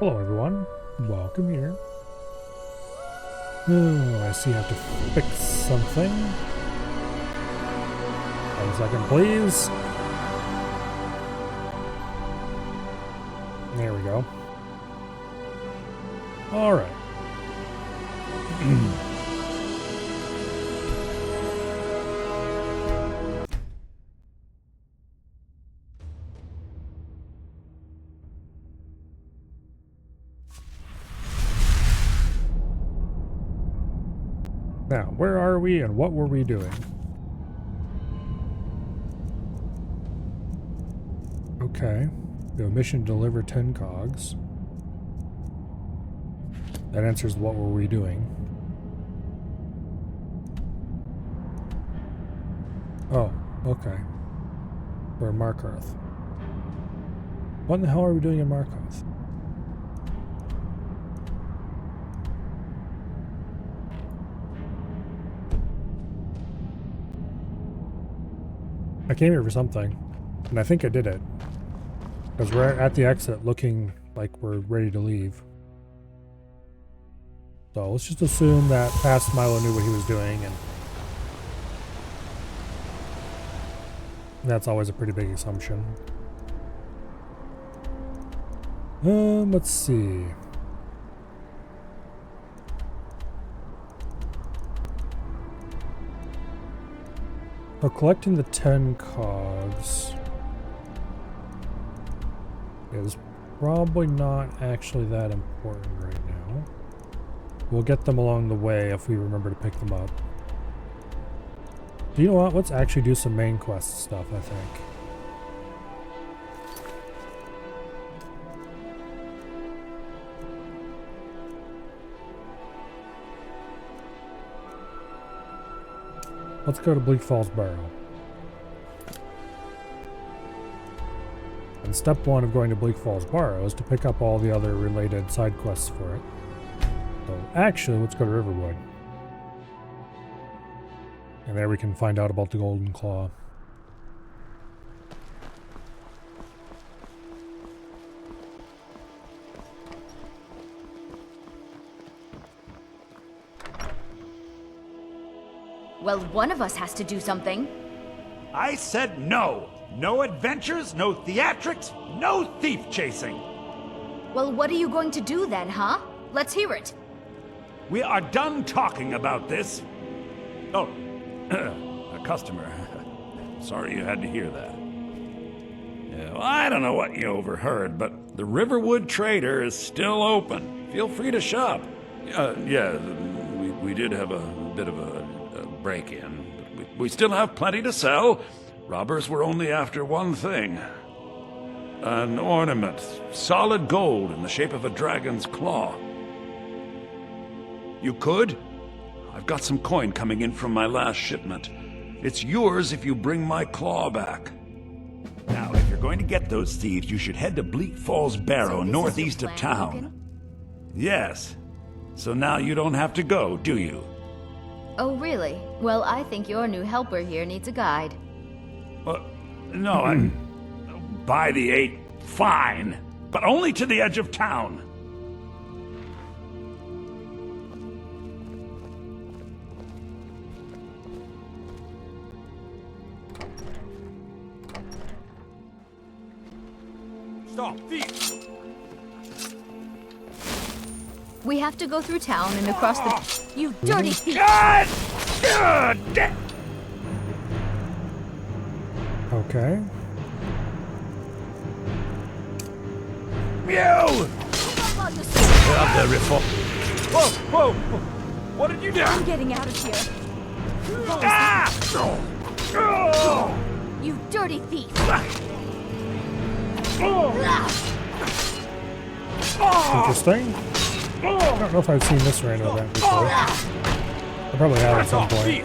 Hello everyone, welcome here. Oh, I see I have to fix something. 1 second please. There we go. Alright. Now, where are we and what were we doing? Okay. We have a mission to deliver 10 cogs. That answers what were we doing. Oh, okay. We're in Markarth. What in the hell are we doing in Markarth? I came here for something, and I think I did it. Because we're at the exit looking like we're ready to leave. So let's just assume that past Milo knew what he was doing, and that's always a pretty big assumption. Let's see. We're collecting the 10 cogs. Is probably not actually that important right now. We'll get them along the way if we remember to pick them up. Do you know what? Let's actually do some main quest stuff, I think. Let's go to Bleak Falls Barrow. And step 1 of going to Bleak Falls Barrow is to pick up all the other related side quests for it. So actually, let's go to Riverwood. And there we can find out about the Golden Claw. Well, one of us has to do something. I said no! No adventures, no theatrics, no thief chasing! Well, what are you going to do then, huh? Let's hear it. We are done talking about this. Oh, a customer. Sorry you had to hear that. Yeah, well, I don't know what you overheard, but the Riverwood Trader is still open. Feel free to shop. Yeah, we did have a bit of a break-in, but we still have plenty to sell. Robbers were only after one thing. An ornament, solid gold in the shape of a dragon's claw. You could? I've got some coin coming in from my last shipment. It's yours if you bring my claw back. Now, if you're going to get those thieves, you should head to Bleak Falls Barrow, northeast of town. Yes. So now you don't have to go, do you? Oh, really? Well, I think your new helper here needs a guide. No, I... By the 8, fine. But only to the edge of town. Stop, thief! We have to go through town and across the... You dirty thief! God! Okay. You! Whoa, whoa! What did you do? I'm getting out of here. Ah! You dirty thief! Interesting. I don't know if I've seen this random event before. I probably have at some point.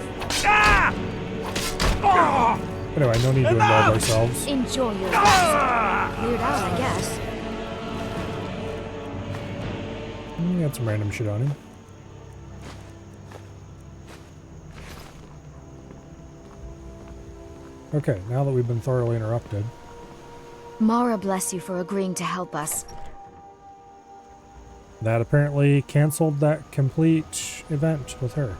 Anyway, no need to involve ourselves. Enjoy your rest. Cleared out, I guess. He had some random shit on him. Okay, now that we've been thoroughly interrupted. Mara bless you for agreeing to help us. That apparently canceled that complete event with her.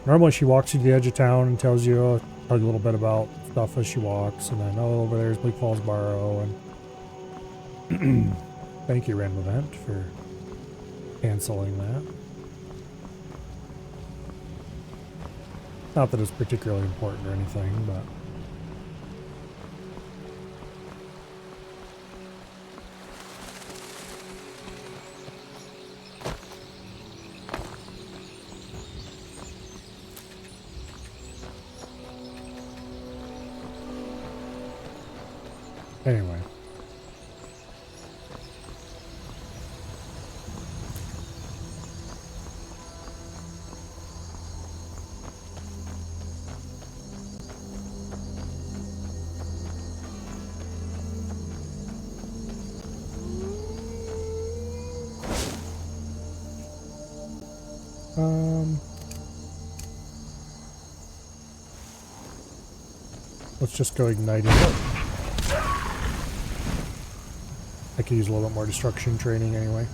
Normally she walks you to the edge of town and tells you a little bit about stuff as she walks, and then, oh, over there's Bleak Falls Barrow, and thank you, random event, for canceling that. Not that it's particularly important or anything, but... Anyway. Let's just go ignite it. I could use a little bit more destruction training anyway.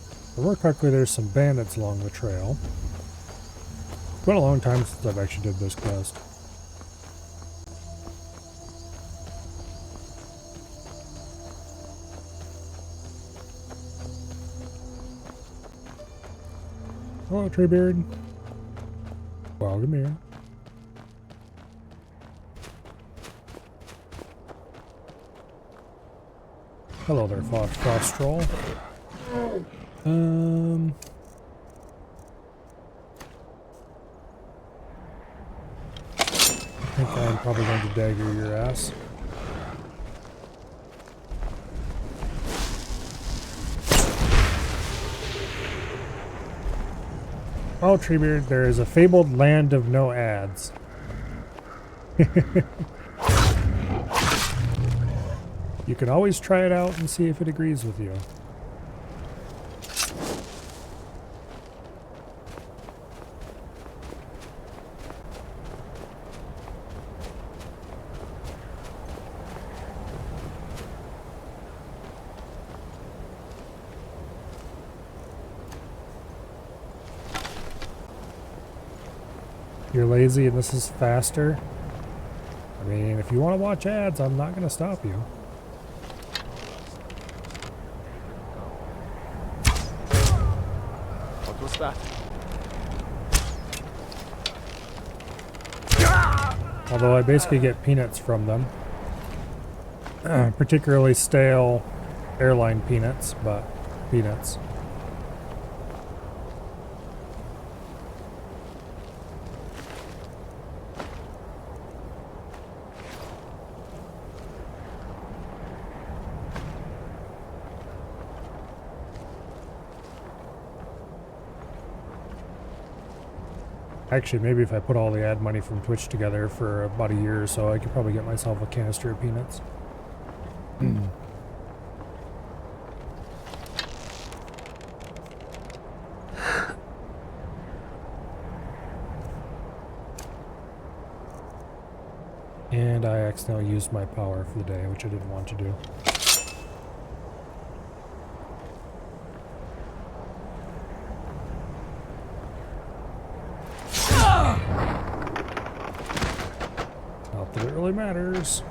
If I remember correctly, there's some bandits along the trail. It's been a long time since I've actually did this quest. Hello, Treebeard. Welcome here. Hello there, Frost Troll. I think I'm probably going to dagger your ass. Oh, Treebeard, there is a fabled land of no ads. You can always try it out and see if it agrees with you. You're lazy and this is faster. I mean, if you want to watch ads, I'm not going to stop you. What was that? Although I basically get peanuts from them. Particularly stale airline peanuts, but peanuts. Actually, maybe if I put all the ad money from Twitch together for about a year or so, I could probably get myself a canister of peanuts. And I accidentally used my power for the day, which I didn't want to do. Not that it really matters.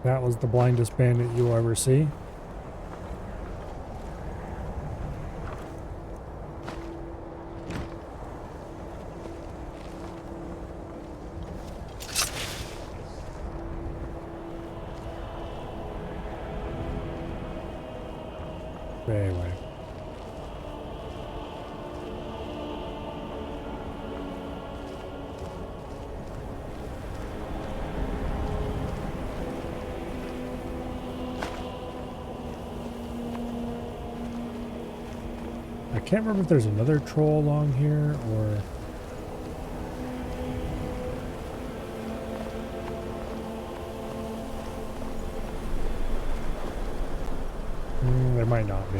That was the blindest bandit you'll ever see. Anyway. I can't remember if there's another troll along here or... there might not be.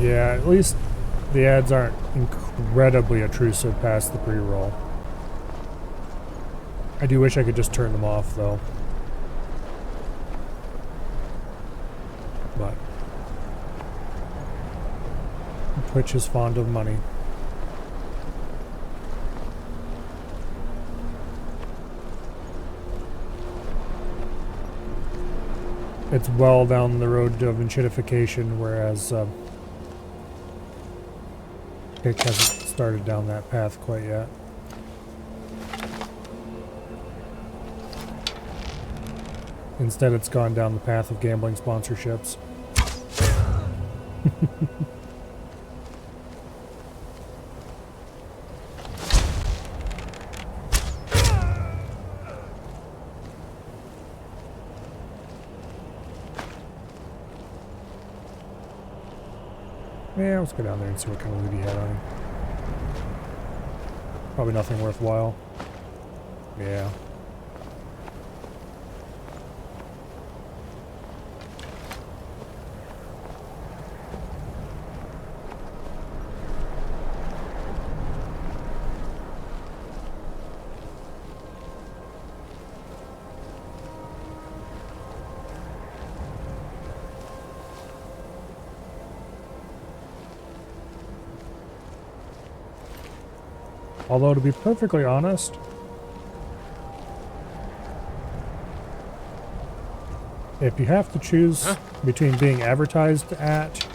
Yeah, at least the ads aren't incredibly intrusive past the pre-roll. I do wish I could just turn them off, though. But Twitch is fond of money. It's well down the road of enchitification, whereas Kick hasn't started down that path quite yet. Instead, it's gone down the path of gambling sponsorships. Yeah, let's go down there and see what kind of loot he had on him. Probably nothing worthwhile. Yeah. Although, to be perfectly honest, if you have to choose between being advertised at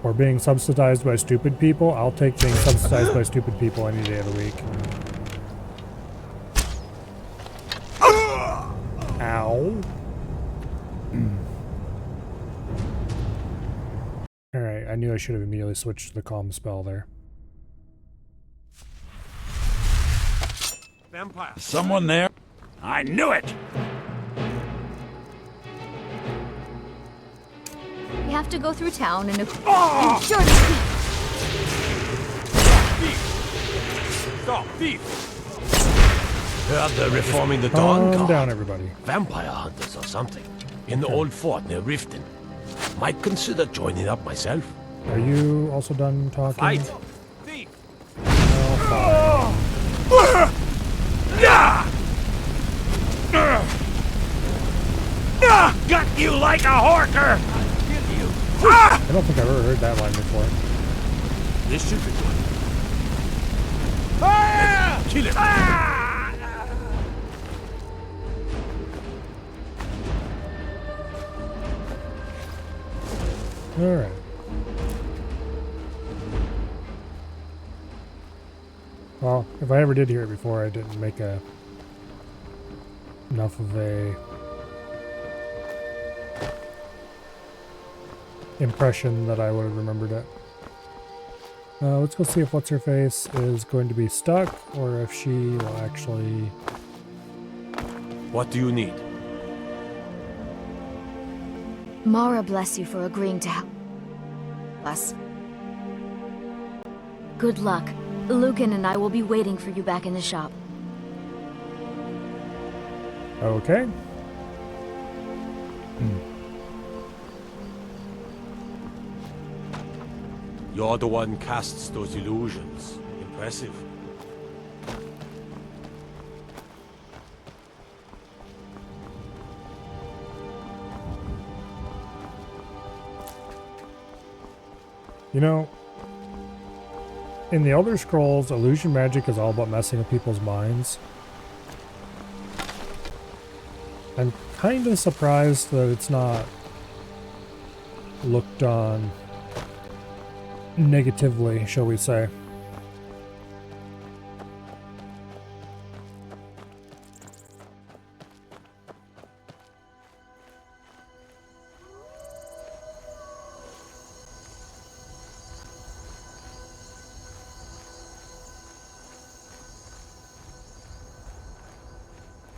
or being subsidized by stupid people, I'll take being subsidized by stupid people any day of the week. Ow. Alright, I knew I should have immediately switched to the calm spell there. Vampire. Someone there? I knew it! We have to go through town and Thief! Stop, thief! Heard they're reforming the Dawn Calm Guard. down, everybody. Vampire hunters or something. In the old fort near Riften. Might consider joining up myself. Are you also done talking? Fight! Thief! Oh, Got you like a horker! I don't think I've ever heard that line before. This should be good. Kill him! Alright. Well, if I ever did hear it before, I didn't make enough of a impression that I would have remembered it. Let's go see if What's-Her-Face is going to be stuck, or if she will actually... What do you need? Mara bless you for agreeing to help us. Good luck. Lucan and I will be waiting for you back in the shop. Okay. You're the one casts those illusions. Impressive. You know, in the Elder Scrolls, illusion magic is all about messing with people's minds. I'm kind of surprised that it's not looked on negatively, shall we say.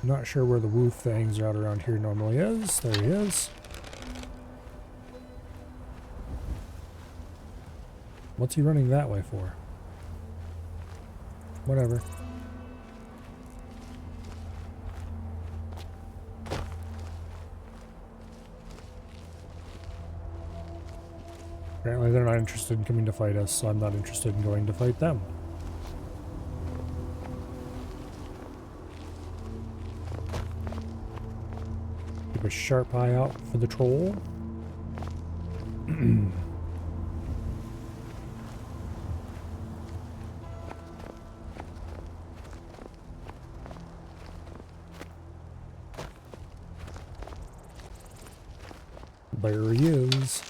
Not sure where the woof that hangs out around here normally is. There he is. What's he running that way for? Whatever. Apparently they're not interested in coming to fight us, so I'm not interested in going to fight them. Keep a sharp eye out for the troll. There he is.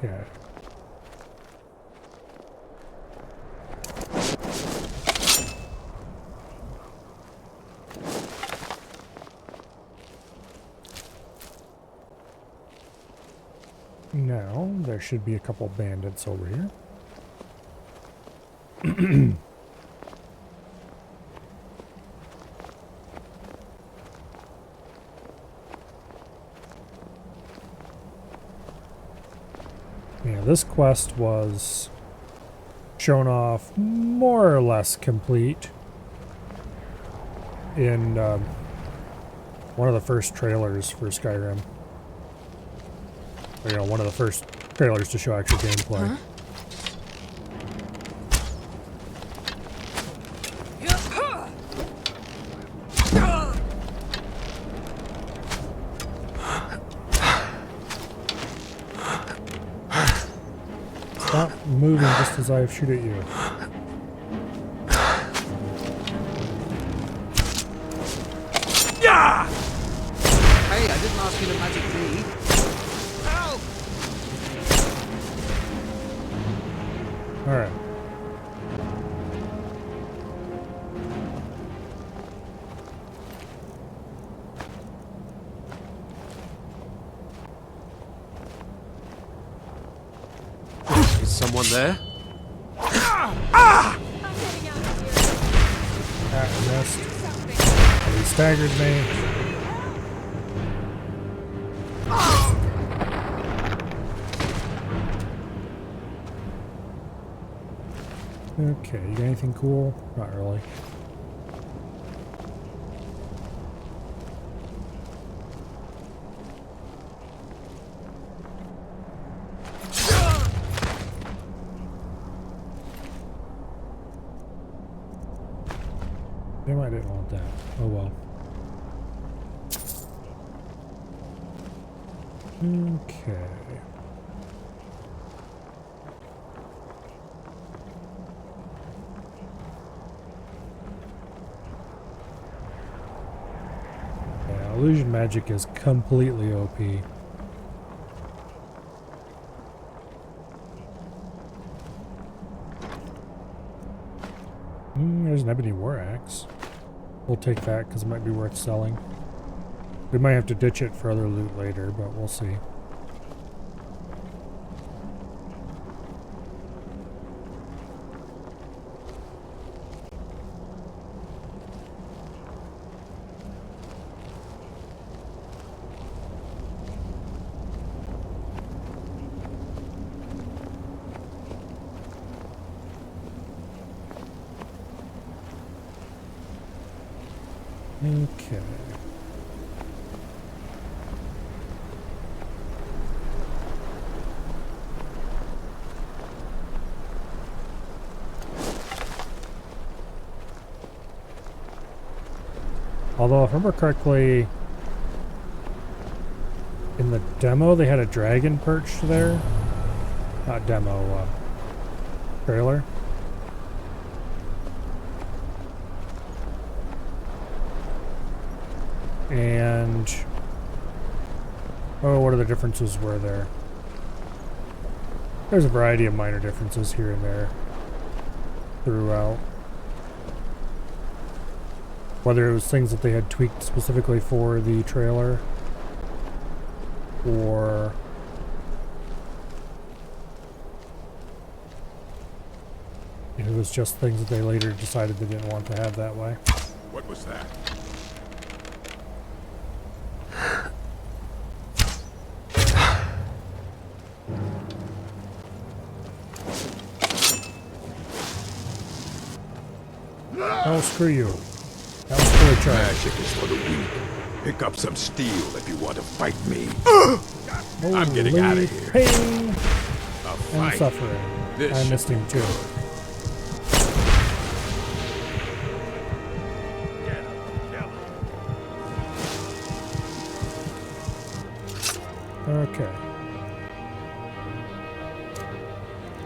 Okay. Now, there should be a couple bandits over here. Yeah, this quest was shown off more or less complete in one of the first trailers for Skyrim. Or, you know, one of the first trailers to show actual gameplay. Huh? Stop moving just as I shoot at you. Yeah! Hey, I didn't ask you to magic me. Help! Alright. Is someone there? That missed. He staggered me. Okay, you got anything cool? Not really. Damn, I didn't want that. Oh well. Okay. Yeah, illusion magic is completely OP. There's an ebony war axe. We'll take that because it might be worth selling. We might have to ditch it for other loot later, but we'll see. Okay. Although, if I remember correctly, in the demo they had a dragon perched there. Not demo, trailer. And oh, what other differences were there? There's a variety of minor differences here and there throughout. Whether it was things that they had tweaked specifically for the trailer, or it was just things that they later decided they didn't want to have that way. What was that? Oh, screw you. That was fully charged. Magic is for the weak. Pick up some steel if you want to fight me. I'm getting Holy out of here. Pain A and fight. suffering. This I should missed him too. Okay.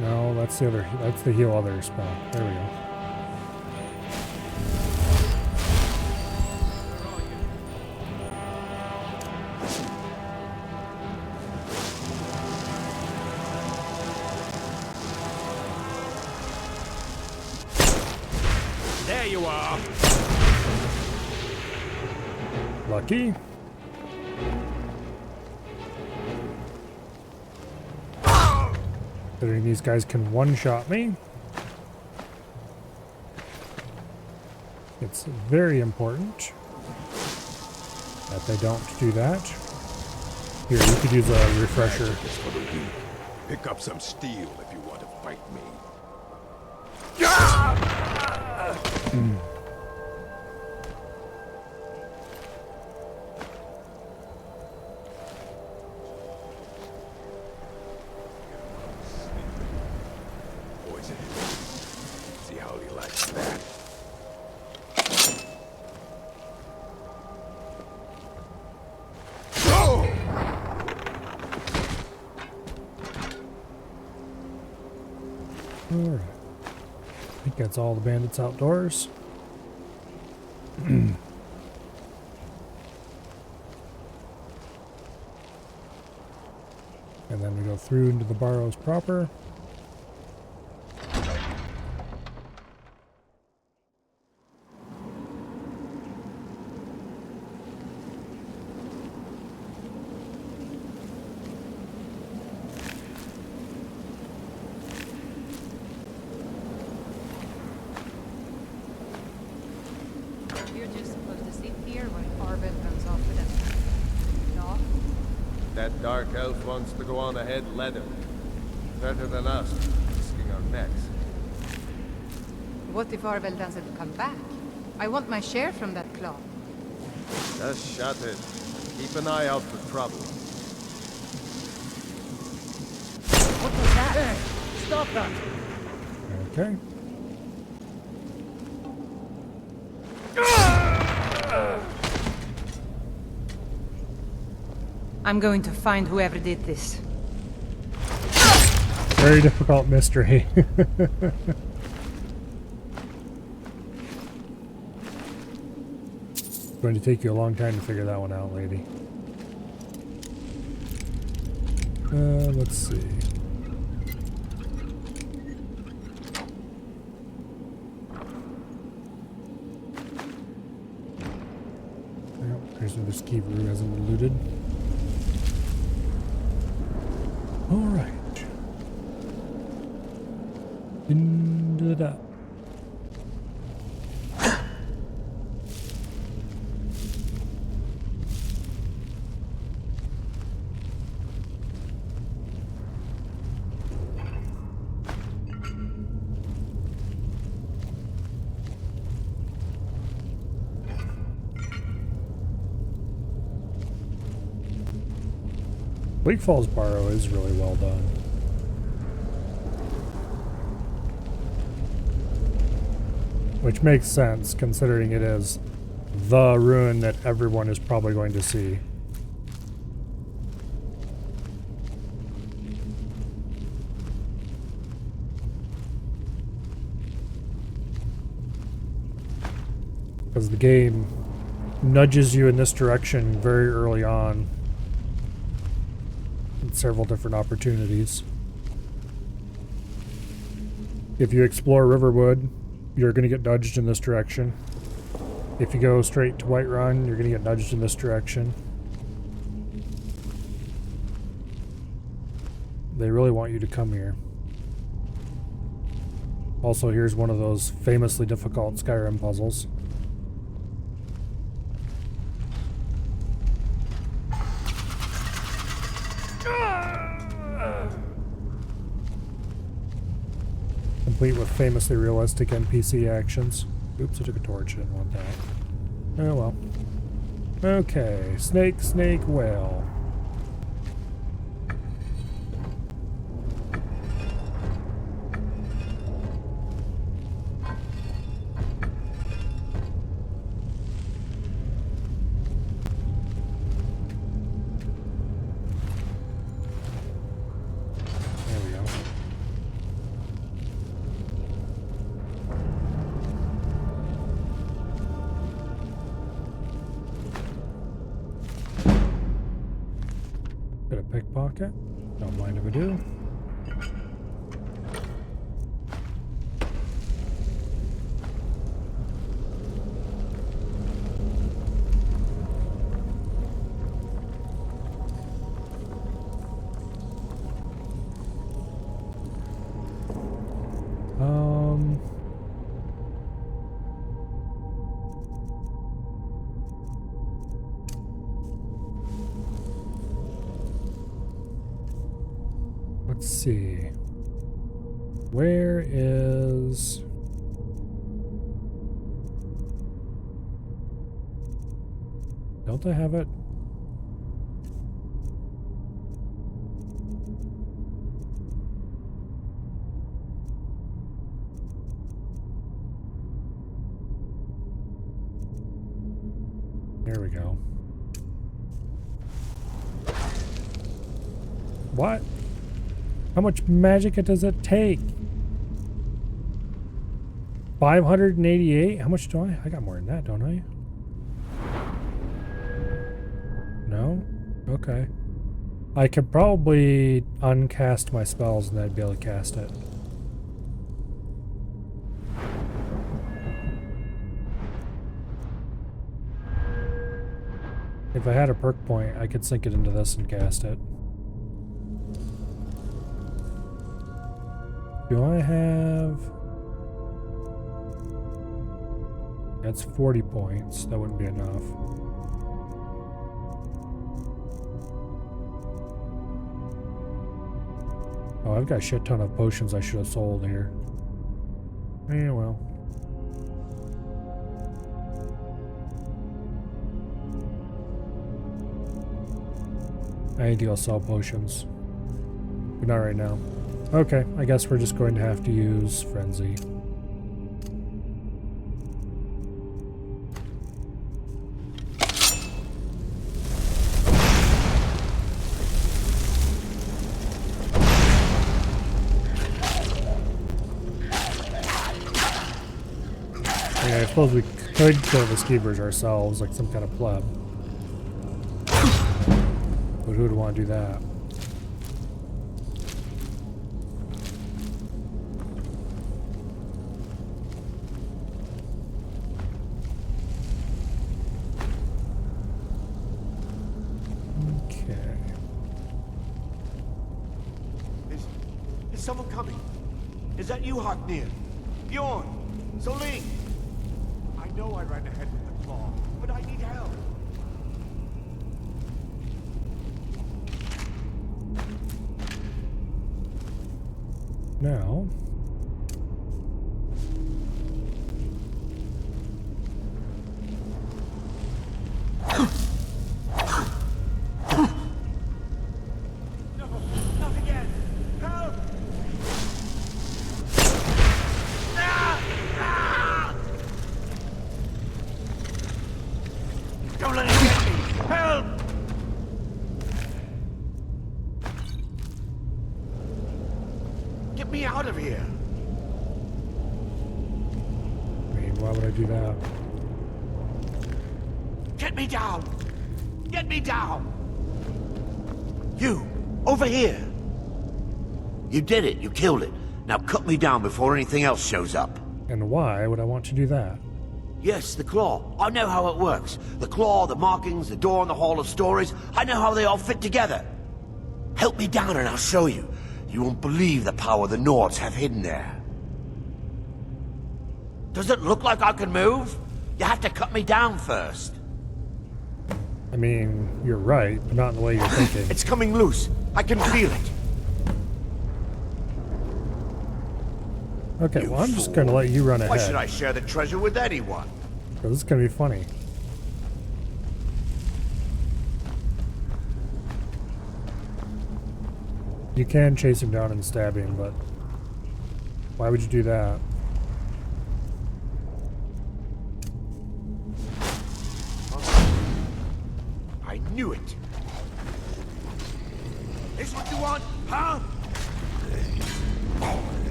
No, that's the other. That's the heal other spell. There we go. There you are. Lucky. Considering these guys can one-shot me, it's very important that they don't do that. Here, you could use a refresher. Magic is for the weak. Pick up some steel if you want to fight me. Poison. See how he likes that. Alright. I think that's all the bandits outdoors. And then we go through into the Barrows proper. You're just supposed to sit here when Arvid runs off with us. No? That dark elf wants to go on ahead, let him. Better than us, risking our necks. What if Arvel doesn't come back? I want my share from that claw. Just shut it. Keep an eye out for trouble. What was that? Hey, stop that! Okay. I'm going to find whoever did this. Very difficult mystery. Going to take you a long time to figure that one out, lady. Let's see. There's where this key room hasn't been looted. Alright. Into that. Bleak Falls Barrow is really well done. Which makes sense, considering it is the ruin that everyone is probably going to see. Because the game nudges you in this direction very early on. Several different opportunities. If you explore Riverwood, you're going to get nudged in this direction. If you go straight to Whiterun, you're going to get nudged in this direction. They really want you to come here. Also, here's one of those famously difficult Skyrim puzzles. Complete with famously realistic NPC actions. Oops, I took a torch. I didn't want that. Oh well. Okay, snake, snake, whale. There we go. Bit of pickpocket. Don't mind if I do. Let's see. Where is... Don't I have it? There we go. What? How much magic does it take? 588? How much do I? I got more than that, don't I? No? Okay. I could probably uncast my spells and then I'd be able to cast it. If I had a perk point, I could sink it into this and cast it. Do I have... That's 40 points. That wouldn't be enough. Oh, I've got a shit ton of potions I should have sold here. Eh, well. I need to go sell potions. But not right now. Okay, I guess we're just going to have to use Frenzy. Yeah, I suppose we could kill the skeevers ourselves, like some kind of pleb. But who would want to do that? Is someone coming? Is that you, Harknir? Bjorn? Soling? I know I ran ahead with the claw, but I need help. Now... Don't let him get me! Help! Get me out of here! I mean, why would I do that? Get me down! Get me down! You! Over here! You did it. You killed it. Now cut me down before anything else shows up. And why would I want to do that? Yes, the claw. I know how it works. The claw, the markings, the door in the Hall of Stories. I know how they all fit together. Help me down and I'll show you. You won't believe the power the Nords have hidden there. Does it look like I can move? You have to cut me down first. I mean, you're right, but not in the way you're thinking. It's coming loose. I can feel it. Okay, You well, I'm just fool. gonna let you run Why should ahead. I share the treasure with anyone? Because it's gonna be funny. You can chase him down and stab him, but why would you do that? I knew it. This what you want, huh?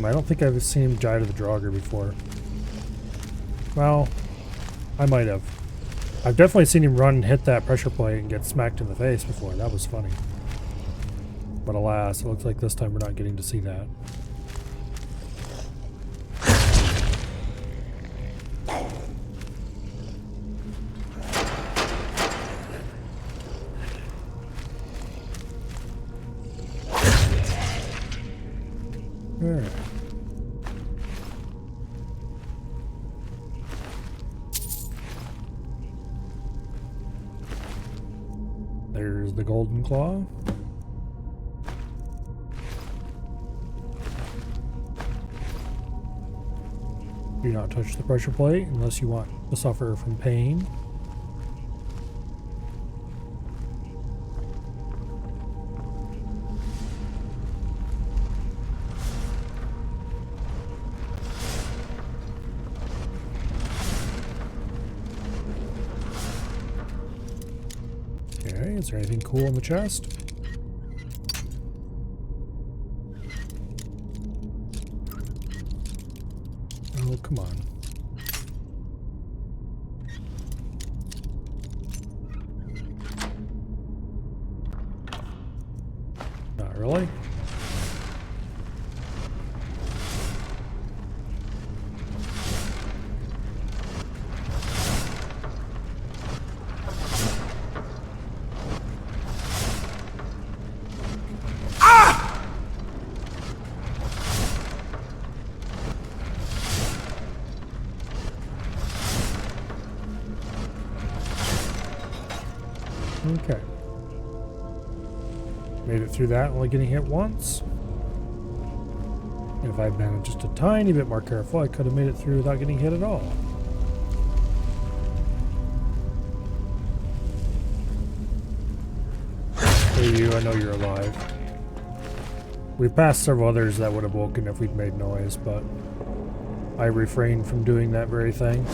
I don't think I've seen him die to the Draugr before. Well, I might have. I've definitely seen him run and hit that pressure plate and get smacked in the face before. That was funny. But alas, it looks like this time we're not getting to see that. Alright. There's the golden claw. Do not touch the pressure plate unless you want to suffer from pain. Okay, is there anything cool in the chest? Oh, come on. Not really. Okay. Made it through that, only getting hit once. And if I'd been just a tiny bit more careful, I could have made it through without getting hit at all. Hey you, I know you're alive. We've passed several others that would have woken if we'd made noise, but I refrained from doing that very thing.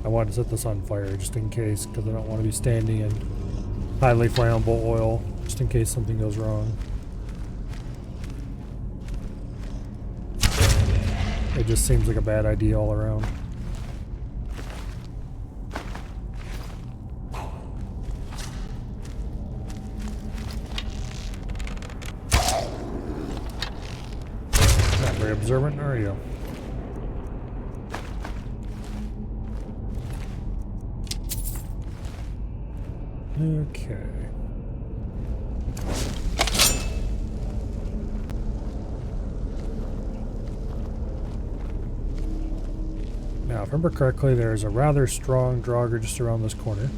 I wanted to set this on fire just in case, because I don't want to be standing in highly flammable oil, just in case something goes wrong. It just seems like a bad idea all around. Not very observant, are you? Okay. Now, if I remember correctly, there's a rather strong Draugr just around this corner.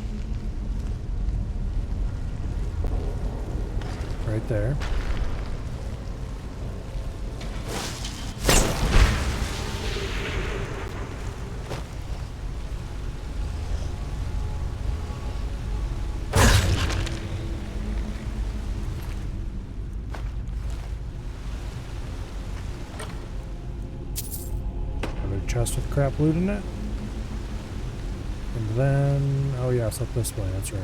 Right there. Chest with crap loot in it. And then, oh yes, up this way, that's right.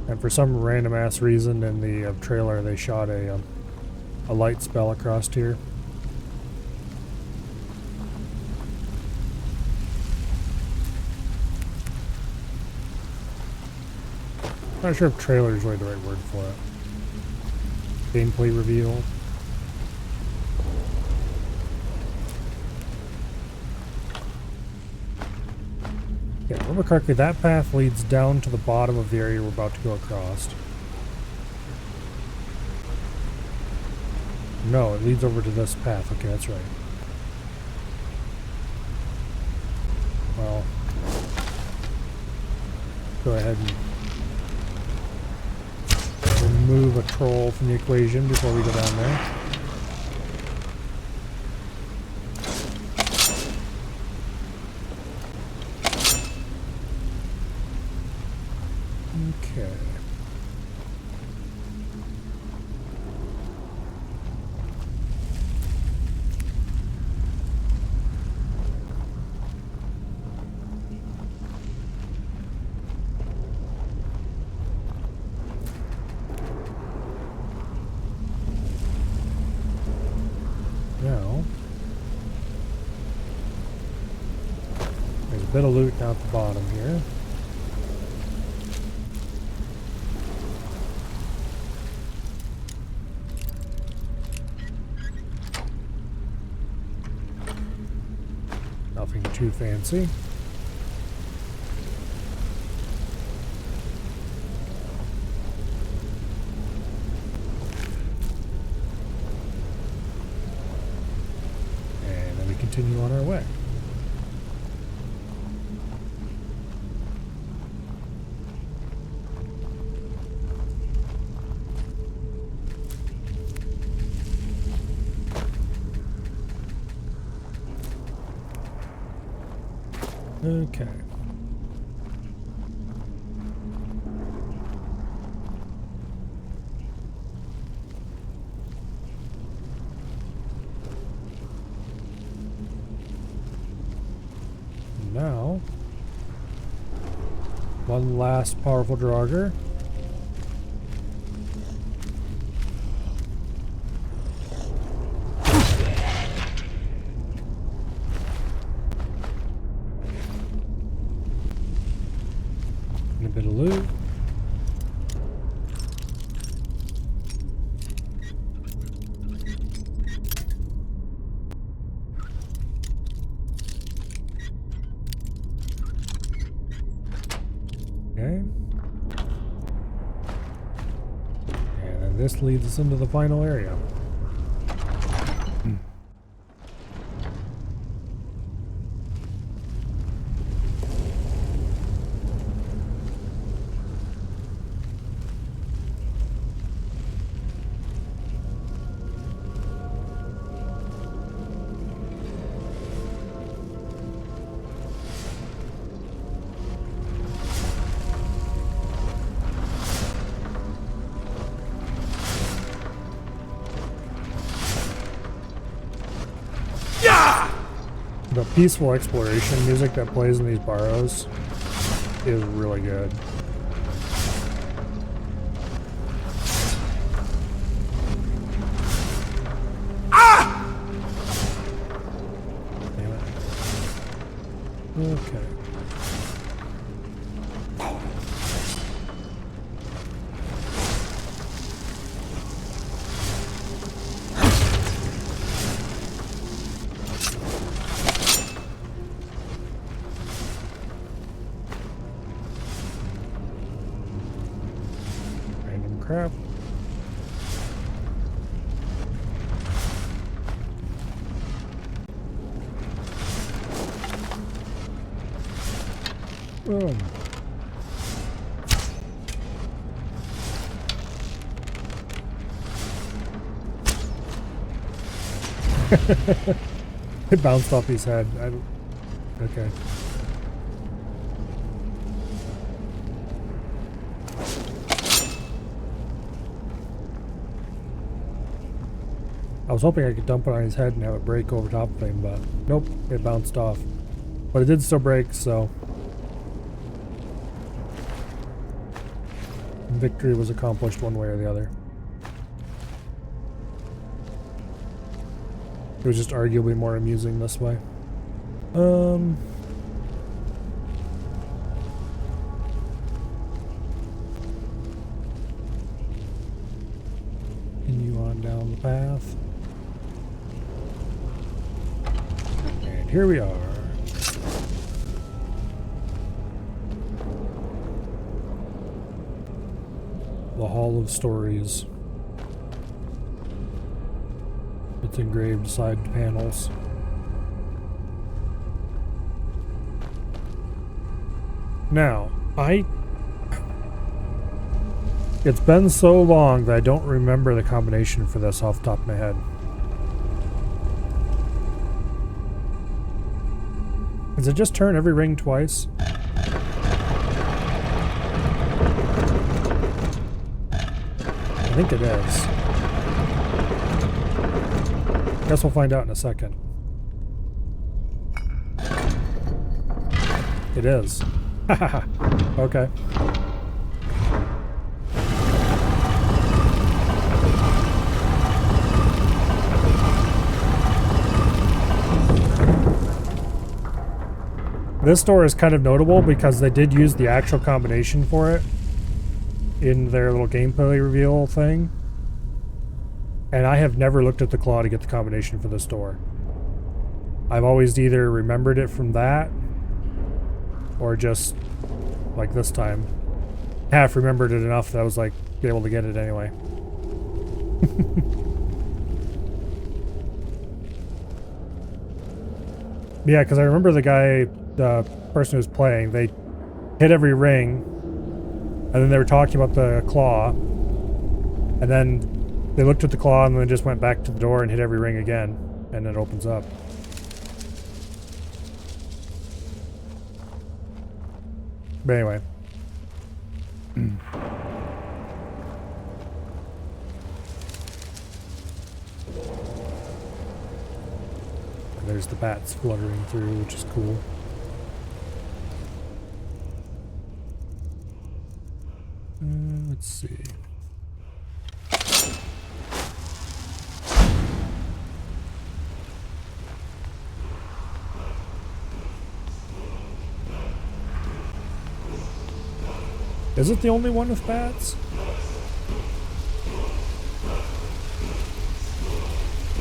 And for some random ass reason in the trailer they shot a light spell across here. Not sure if trailer is really the right word for it. Gameplay reveal. Yeah, remember correctly, that path leads down to the bottom of the area we're about to go across. No, it leads over to this path. Okay, that's right. Well, go ahead and remove a troll from the equation before we go down there. Okay. Now, there's a bit of loot down at the bottom here. Nothing too fancy. And then we continue on our way. Okay. Now, one last powerful Draugr. And a bit of loot. Okay. And then this leads us into the final area. The peaceful exploration music that plays in these burrows is really good. Ah! Damn it. Okay. Crap. Boom. It bounced off his head. Okay. I was hoping I could dump it on his head and have it break over top of him, but nope, it bounced off. But it did still break, so victory was accomplished one way or the other. It was just arguably more amusing this way. continue on down the path. And here we are. The Hall of Stories. It's engraved side panels. Now, it's been so long that I don't remember the combination for this off the top of my head. Does it just turn every ring twice? I think it is. Guess we'll find out in a second. It is. Okay. This store is kind of notable because they did use the actual combination for it in their little gameplay reveal thing. And I have never looked at the claw to get the combination for this door. I've always either remembered it from that or just, like this time, half remembered it enough that I was like, be able to get it anyway. Yeah, because I remember the person who was playing, they hit every ring, and then they were talking about the claw, and then they looked at the claw and then just went back to the door and hit every ring again, and it opens up. But anyway. There's the bats fluttering through, which is cool. Let's see. Is it the only one with bats?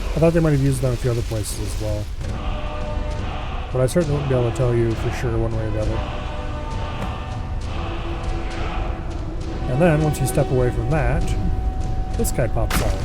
I thought they might have used them a few other places as well. But I certainly wouldn't be able to tell you for sure one way or the other. And then, once you step away from that, this guy pops out.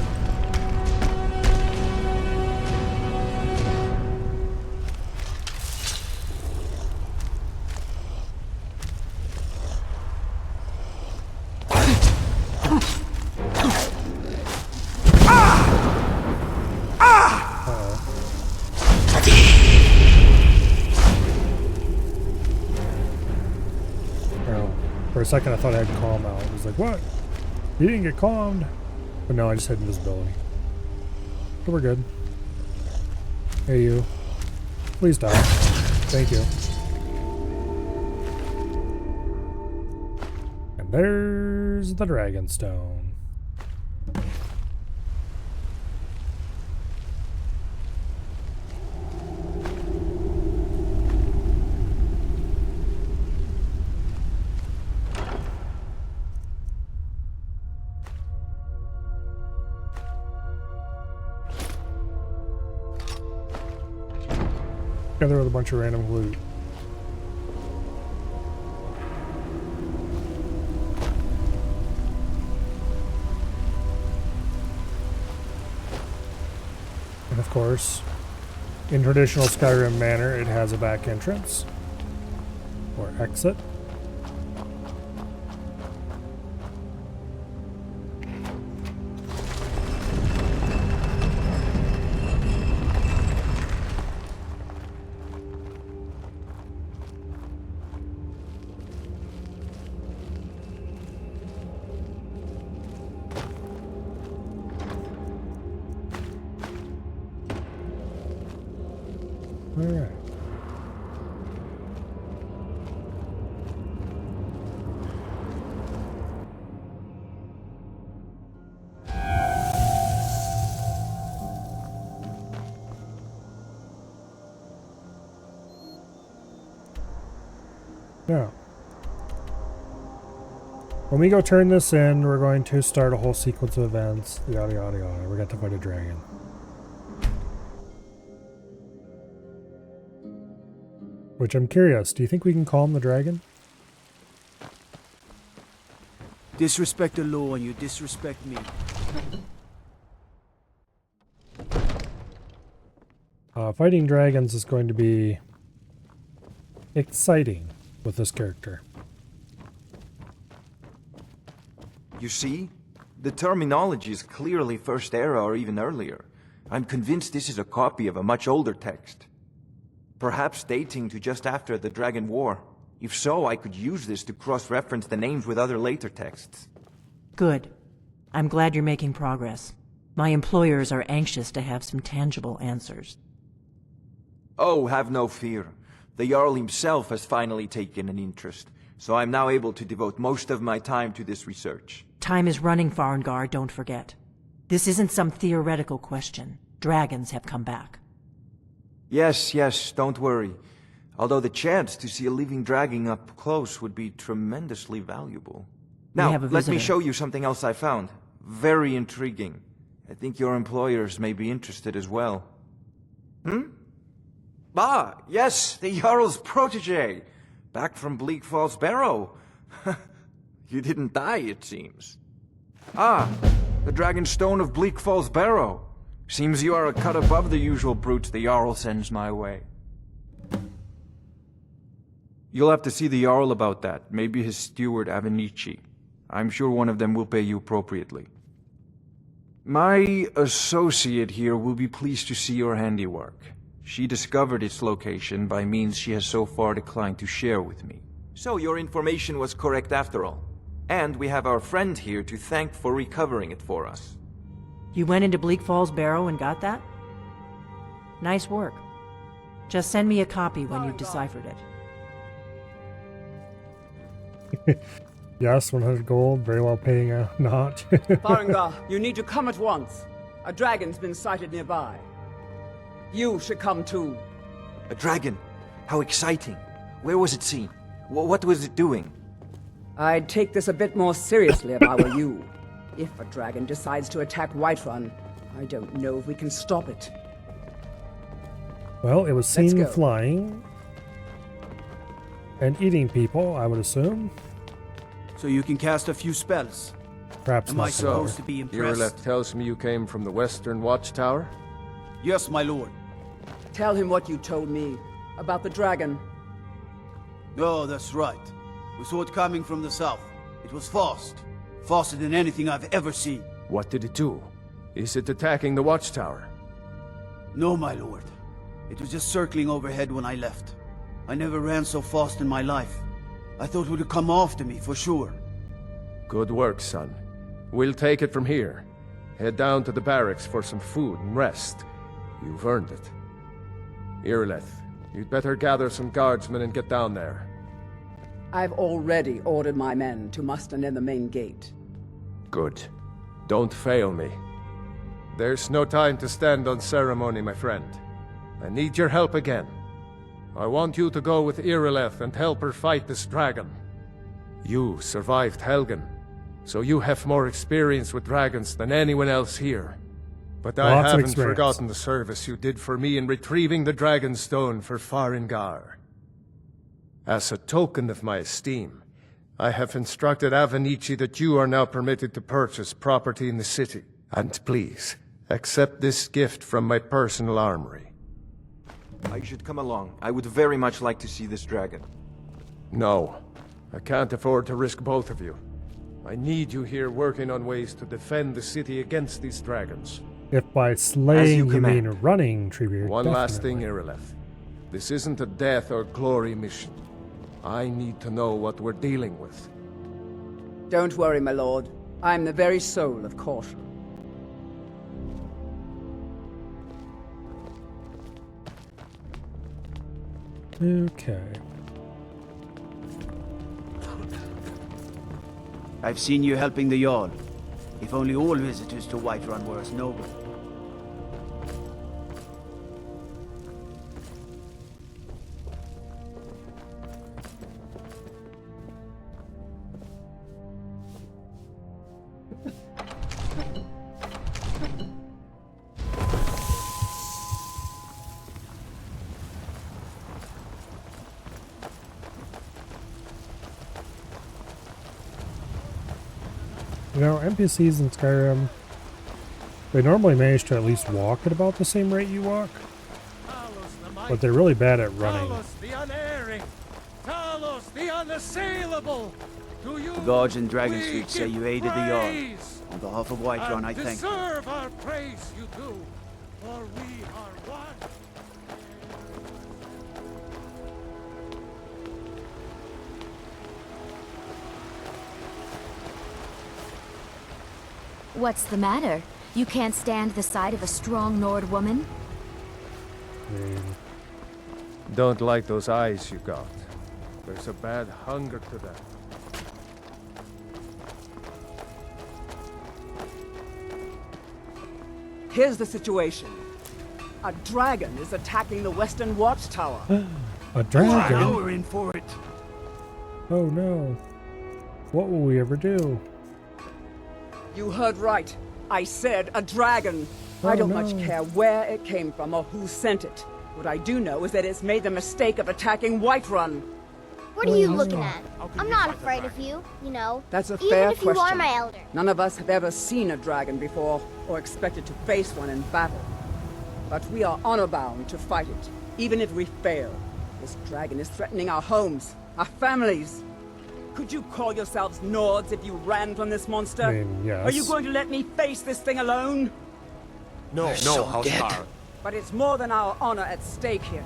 For a second I thought I had calm out. I was like, what? You didn't get calmed? But no, I just had invisibility. But we're good. Hey you. Please die. Thank you. And there's the Dragon Stone. Together with a bunch of random loot. And of course, in traditional Skyrim manner, it has a back entrance or exit. Alright. Now, When we go turn this in, we're going to start a whole sequence of events. Yada yada yada. We're going to fight a dragon. Which I'm curious. Do you think we can calm the dragon? Disrespect the law and you disrespect me. Fighting dragons is going to be exciting with this character. You see? The terminology is clearly First Era or even earlier. I'm convinced this is a copy of a much older text. Perhaps dating to just after the Dragon War. If so, I could use this to cross-reference the names with other later texts. Good. I'm glad you're making progress. My employers are anxious to have some tangible answers. Oh, have no fear. The Jarl himself has finally taken an interest, so I'm now able to devote most of my time to this research. Time is running, Farengar, don't forget. This isn't some theoretical question. Dragons have come back. Yes, don't worry. Although the chance to see a living dragon up close would be tremendously valuable. Now, let me show you something else I found. Very intriguing. I think your employers may be interested as well. Ah, yes, the Jarl's protege. Back from Bleak Falls Barrow. You didn't die, it seems. Ah, the Dragon Stone of Bleak Falls Barrow. Seems you are a cut above the usual brutes the Jarl sends my way. You'll have to see the Jarl about that. Maybe his steward, Avenici. I'm sure one of them will pay you appropriately. My associate here will be pleased to see your handiwork. She discovered its location by means she has so far declined to share with me. So your information was correct after all. And we have our friend here to thank for recovering it for us. You went into Bleak Falls Barrow and got that? Nice work. Just send me a copy when you've deciphered it. Yes, 100 gold. Very well paying a notch. Farengar, you need to come at once. A dragon's been sighted nearby. You should come too. A dragon? How exciting. Where was it seen? What was it doing? I'd take this a bit more seriously if I were you. If a dragon decides to attack Whiterun, I don't know if we can stop it. Well, it was seen flying and eating people, I would assume. So you can cast a few spells. Perhaps Am not I supposed to be impressed? Irileth tells me you came from the Western Watchtower? Yes, my lord. Tell him what you told me about the dragon. Oh, that's right. We saw it coming from the south. It was fast. Faster than anything I've ever seen. What did it do? Is it attacking the Watchtower? No, my lord. It was just circling overhead when I left. I never ran so fast in my life. I thought it would come after me, for sure. Good work, son. We'll take it from here. Head down to the barracks for some food and rest. You've earned it. Irileth, you'd better gather some guardsmen and get down there. I've already ordered my men to muster near the main gate. Good. Don't fail me. There's no time to stand on ceremony, my friend. I need your help again. I want you to go with Irileth and help her fight this dragon. You survived Helgen, so you have more experience with dragons than anyone else here. But I haven't forgotten the service you did for me in retrieving the Dragon Stone for Farengar. As a token of my esteem, I have instructed Avenici that you are now permitted to purchase property in the city. And please, accept this gift from my personal armory. I should come along. I would very much like to see this dragon. No, I can't afford to risk both of you. I need you here working on ways to defend the city against these dragons. If by slaying you mean running, Treebeard. One last thing, Irileth. This isn't a death or glory mission. I need to know what we're dealing with. Don't worry, my lord. I'm the very soul of caution. Okay. I've seen you helping the Jarl. If only all visitors to Whiterun were as noble. You know, NPCs in Skyrim, they normally manage to at least walk at about the same rate you walk, but they're really bad at running. The unerring, Talos the unassailable. To you The guards in Dragon we Street say give you aided the Jarl. praise. On behalf of Whiterun, I thank you. Deserve our praise, you do, for we are one. What's the matter? You can't stand the sight of a strong Nord woman? Don't like those eyes you got. There's a bad hunger to them. Here's the situation. A dragon is attacking the Western Watchtower. A dragon? Now we're in for it. Oh no. What will we ever do? You heard right. I said a dragon. Oh, I don't no. much care where it came from or who sent it. What I do know is that it's made the mistake of attacking Whiterun. What are you looking at? I'm not afraid of you, you know. That's a even fair if you are question. my elder. None of us have ever seen a dragon before, or expected to face one in battle. But we are honor-bound to fight it, even if we fail. This dragon is threatening our homes, our families. Could you call yourselves Nords if you ran from this monster? I mean, yes. Are you going to let me face this thing alone? No, Housecar. But it's more than our honor at stake here.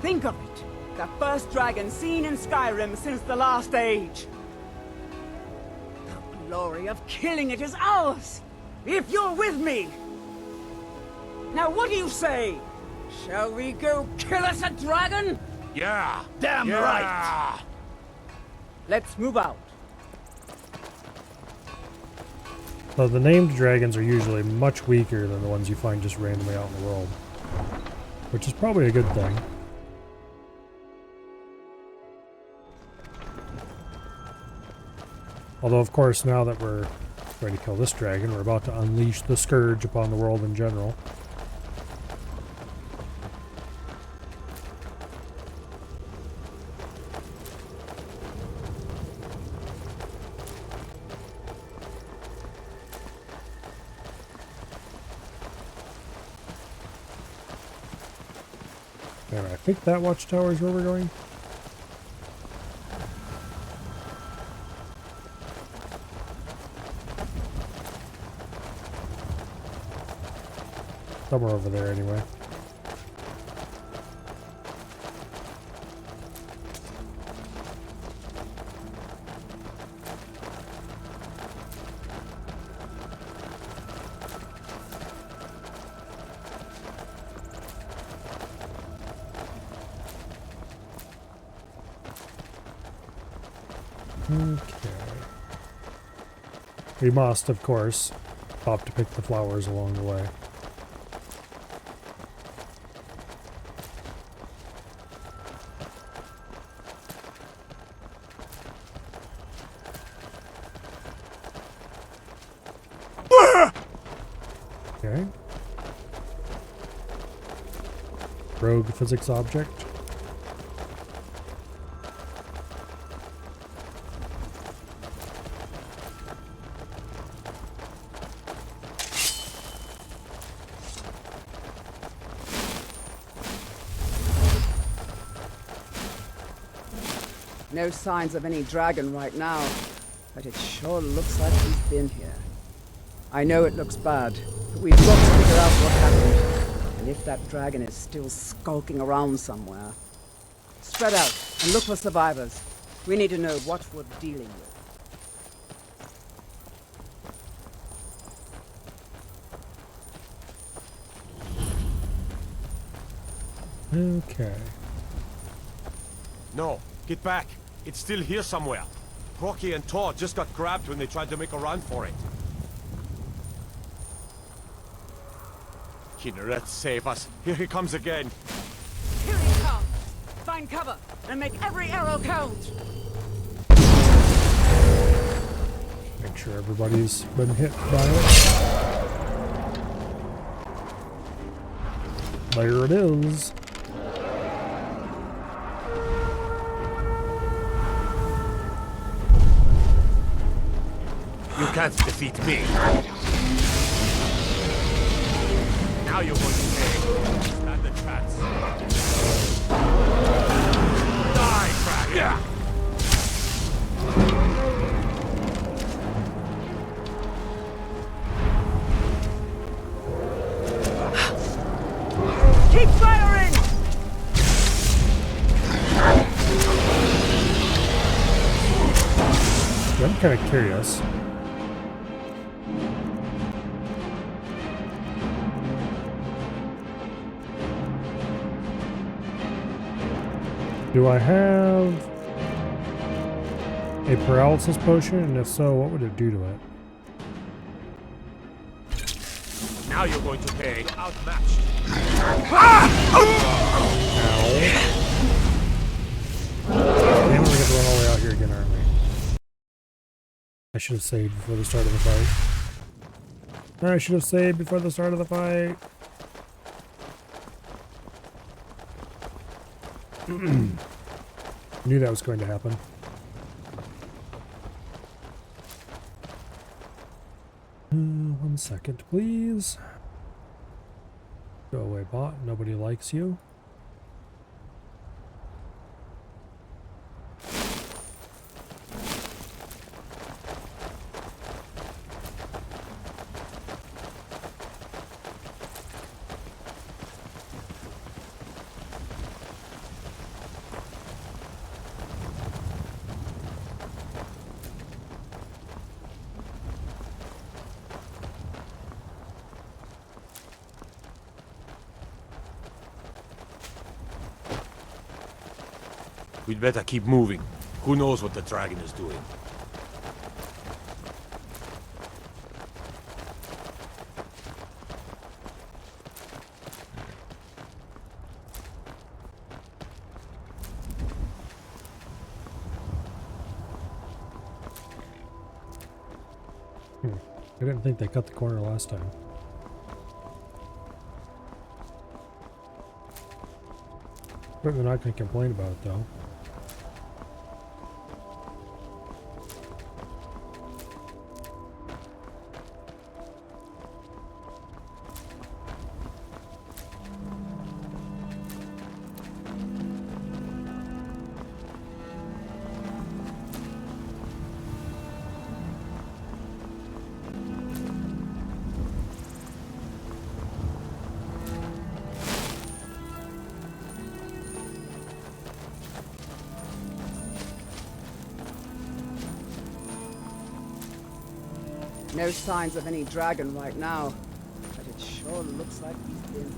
Think of it. The first dragon seen in Skyrim since the last age. The glory of killing it is ours, if you're with me. Now what do you say? Shall we go kill us a dragon? Yeah. Damn right. Let's move out. So the named dragons are usually much weaker than the ones you find just randomly out in the world, which is probably a good thing. Although, of course, now that we're ready to kill this dragon, we're about to unleash the scourge upon the world in general. And I think that watchtower is where we're going. Somewhere over there, anyway. Okay. We must, of course, stop to pick the flowers along the way. Okay. Rogue physics object. No signs of any dragon right now, but it sure looks like he's been here. I know it looks bad, but we've got to figure out what happened, and if that dragon is still skulking around somewhere. Spread out and look for survivors. We need to know what we're dealing with. Okay. No, get back. It's still here somewhere. Crocky and Todd just got grabbed when they tried to make a run for it. Kinneret, save us. Here he comes again. Here he comes! Find cover and make every arrow count! Make sure everybody's been hit by it. There it is. You can't defeat me. Now you're going to pay. Stand a chance. Die, Dragon! Yeah. Keep firing! I'm kind of curious. Do I have a paralysis potion? And if so, what would it do to it? Now you're going to pay. You're outmatched. Damn, we're gonna run all the way out here again, aren't we? I should have saved before the start of the fight. I should have saved before the start of the fight. Knew that was going to happen. One second, please. Go away, bot. Nobody likes you. We'd better keep moving. Who knows what the dragon is doing? I didn't think they cut the corner last time. But they're not going to complain about it, though. No signs of any dragon right now, but it sure looks like he's been.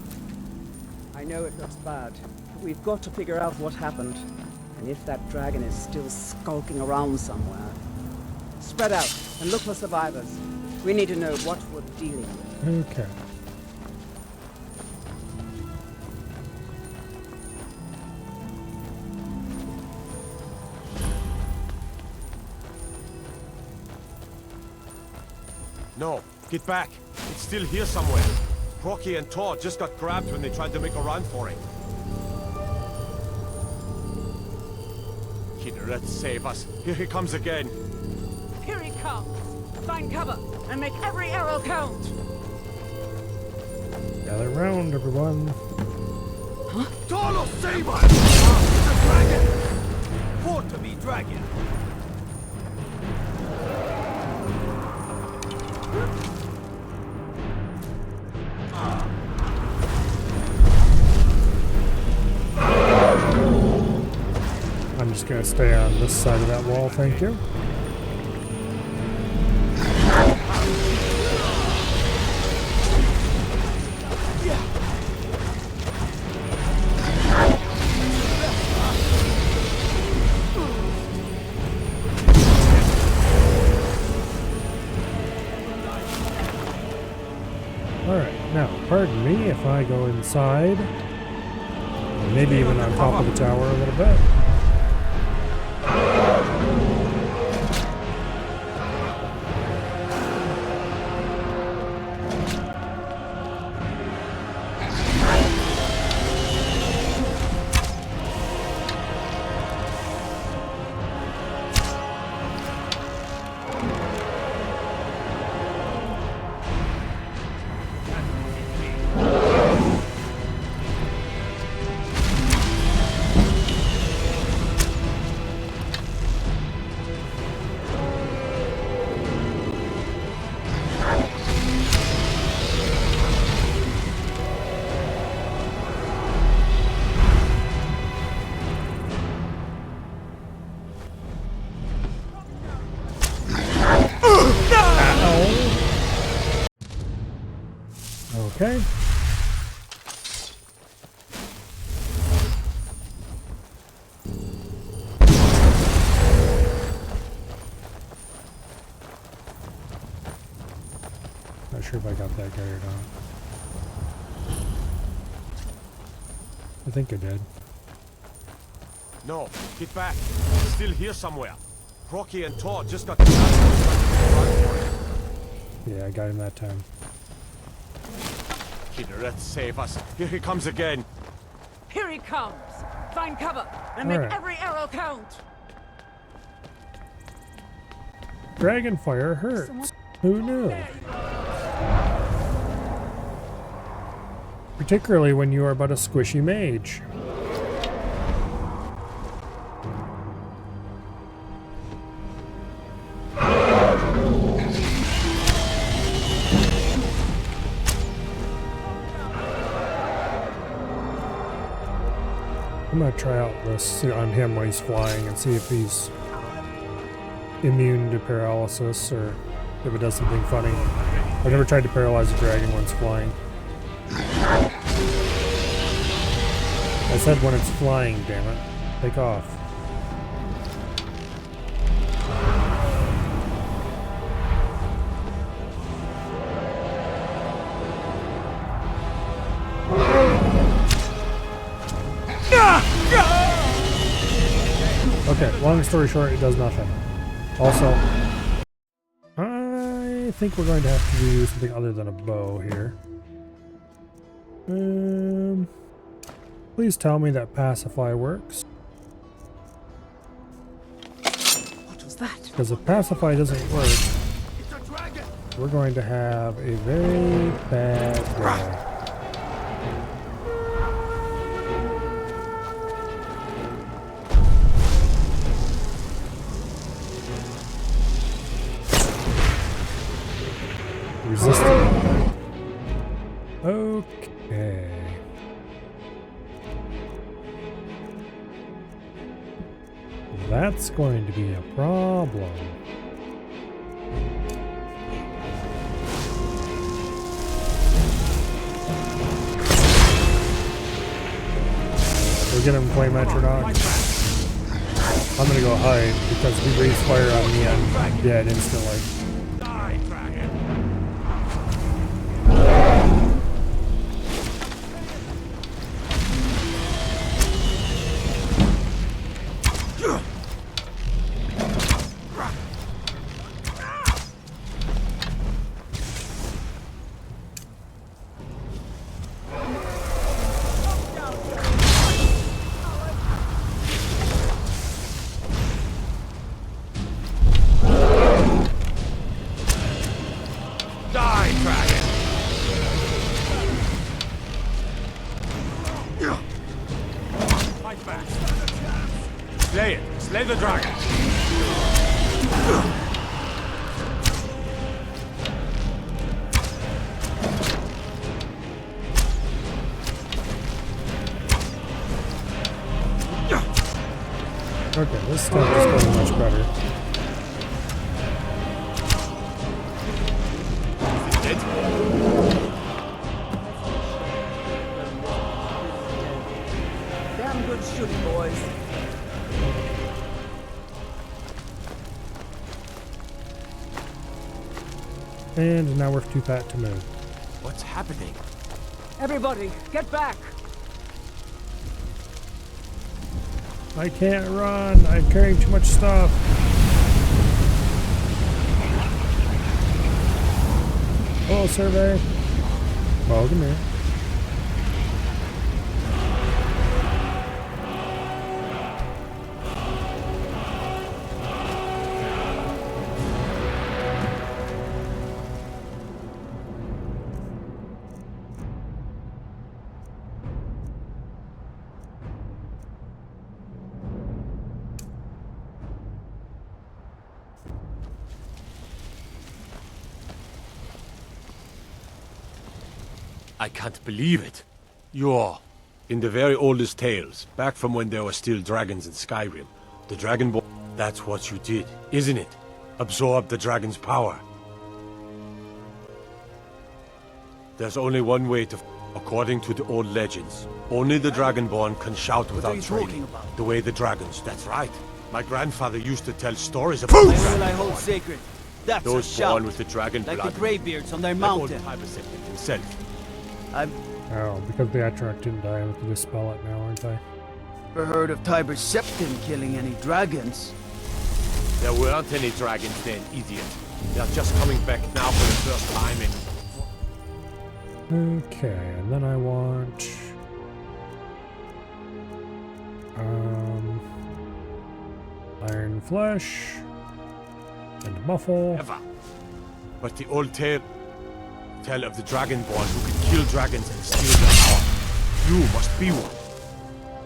I know it looks bad, but we've got to figure out what happened, and if that dragon is still skulking around somewhere. Spread out and look for survivors. We need to know what we're dealing with. Okay. No, get back. It's still here somewhere. Rocky and Todd just got grabbed when they tried to make a run for it. Kinneret, save us. Here he comes again. Here he comes. Find cover and make every arrow count. Gather round, everyone. Huh? Tolo, save us! It's a dragon! Fought to be dragon! I'm just going to stay on this side of that wall, thank you. Alright, now, pardon me if I go inside, maybe even on top of the tower a little bit. if I got that guy or not. I think I did. No, get back. It's still here somewhere. Rocky and Todd just got... Yeah, I got him that time. Kinneret, save us. Here he comes again. Here he comes! Find cover and make Alright. every arrow count! Dragon fire hurts. Who knew? Particularly when you are but a squishy mage. I'm gonna try out this on him when he's flying and see if he's immune to paralysis or if it does something funny. I've never tried to paralyze a dragon when it's flying. I said when it's flying, damn it. Take off. Okay, long story short, it does nothing. Also, I think we're going to have to do something other than a bow here. Please tell me that pacify works. What was that? Because if pacify doesn't work, we're going to have a very bad day. Resistant. Okay. That's going to be a problem. We're getting flame metronox. I'm gonna go hide because if he breathes fire on me, I'm dead instantly. Slay it! Slay the dragon! Okay, this stuff is going much better. Damn good shooting, boys. And now we're too fat to move. What's happening? Everybody, get back! I can't run. I'm carrying too much stuff. Hello, survey. Welcome here. I can't believe it. You're... In the very oldest tales, back from when there were still dragons in Skyrim, the Dragonborn... That's what you did, isn't it? Absorb the dragon's power. There's only one way to... According to the old legends, only the Dragonborn can shout without training. The way the dragons, that's right. My grandfather used to tell stories about... What will I hold sacred? That's a Those shout. born with the dragon Like blood. the Greybeards on their Like old mountain. Tiber said it himself. I've Oh, because the Atronach didn't die, I have to dispel it now, aren't I? never heard of Tiber Septim killing any dragons. There weren't any dragons then, idiot. They're just coming back now for the first time in... Okay, and then I want... Iron Flesh... and Muffle. Ever. But the old tale of the Dragonborn who could kill dragons and steal their power. You must be one.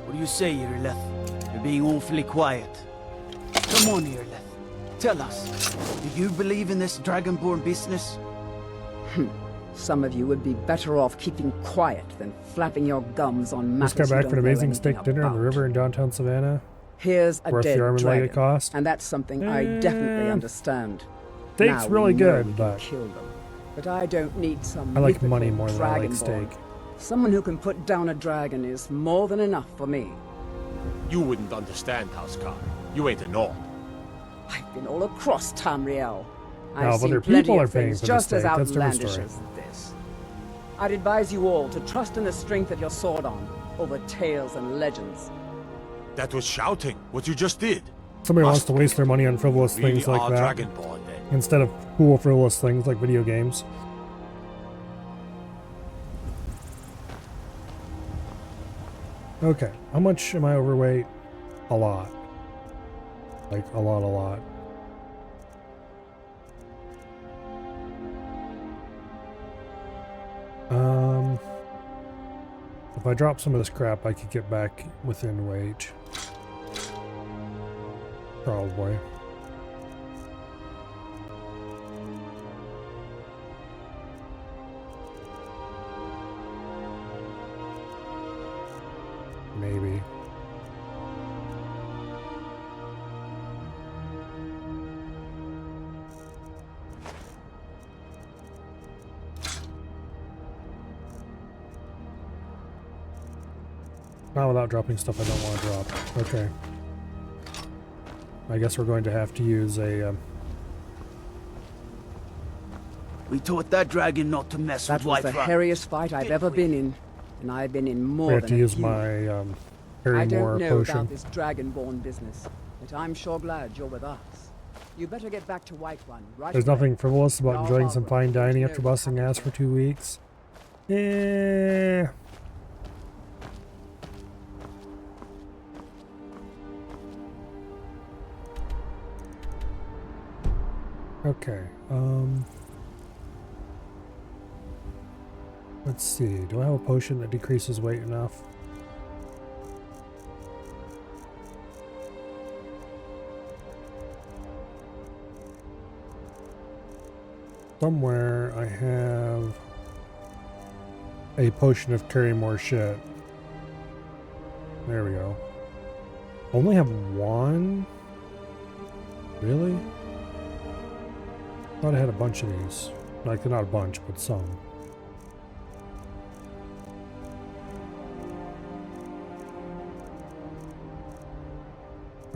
What do you say, Irileth? You're being awfully quiet. Come on, Irileth. Tell us. Do you believe in this Dragonborn business? Some of you would be better off keeping quiet than flapping your gums on Just matters got back you for an don't know amazing anything steak dinner on the about. river in downtown Savannah. Here's a Worth dead the arm and leg dragon, it cost. and that's something I definitely understand. Steak's Now really we know good, we can but kill them. But I don't need some I like mythical money more than I like dragonborn. steak. Someone who can put down a dragon is more than enough for me. You wouldn't understand, Housecar. You ain't a Norn. I've been all across Tamriel. Now, I've if seen other plenty people are of paying things for the just steak, as that's a different outlandish story. as this. I'd advise you all to trust in the strength of your sword arm over tales and legends. That was shouting, what you just did. Somebody wants Must to waste their money on frivolous really things like are that Dragonborn then. instead of cool frivolous things like video games. Okay, how much am I overweight? A lot. Like, a lot. If I drop some of this crap, I could get back within weight. Probably. Maybe. Not without dropping stuff I don't want to drop. Okay. I guess we're going to have to use a... We taught that dragon not to mess That with was the Whiterun. hairiest fight I've ever been in, and I've been in I more have than to a use few. my Harry I Moore don't know potion. about this dragonborn business, but I'm sure glad you're with us. You better get back to Whiterun right There's away. nothing frivolous about Now, enjoying some Barbara, fine dining you after know busting ass for 2 weeks. Yeah. Okay, let's see. Do I have a potion that decreases weight enough? Somewhere I have a potion of carry more shit. There we go. Only have one? Really? Thought I had a bunch of these. Like, not a bunch, but some.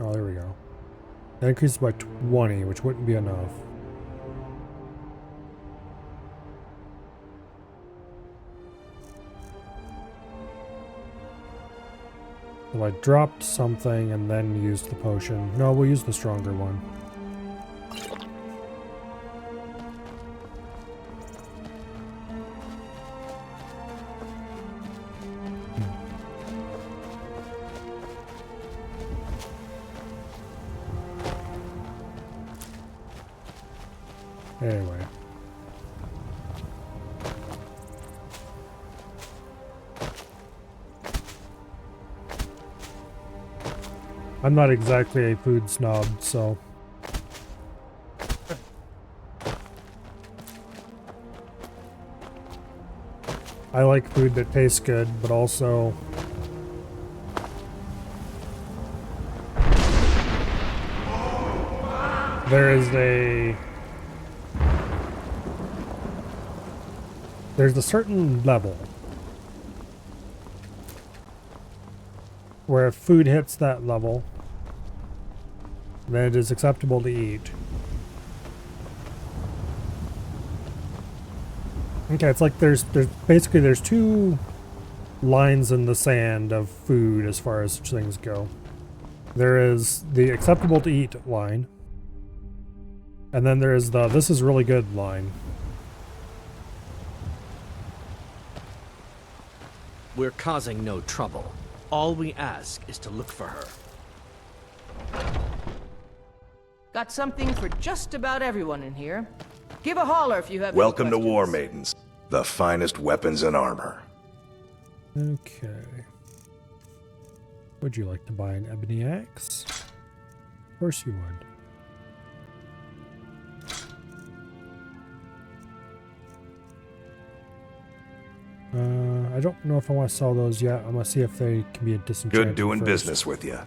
Oh, there we go. That increases by 20, which wouldn't be enough. So I dropped something and then used the potion. No, we'll use the stronger one. Anyway. I'm not exactly a food snob, so... I like food that tastes good, but also... There is a... There's a certain level where if food hits that level, then it is acceptable to eat. Okay, it's like there's basically there's two lines in the sand of food as far as such things go. There is the acceptable to eat line, and then there is the this is really good line. We're causing no trouble. All we ask is to look for her. Got something for just about everyone in here. Give a holler if you have Welcome any to questions. War Maidens, the finest weapons and armor. Okay. Would you like to buy an ebony axe? Of course you would. I don't know if I want to sell those yet. I'm gonna see if they can be a disenchanted Good doing first. business with you.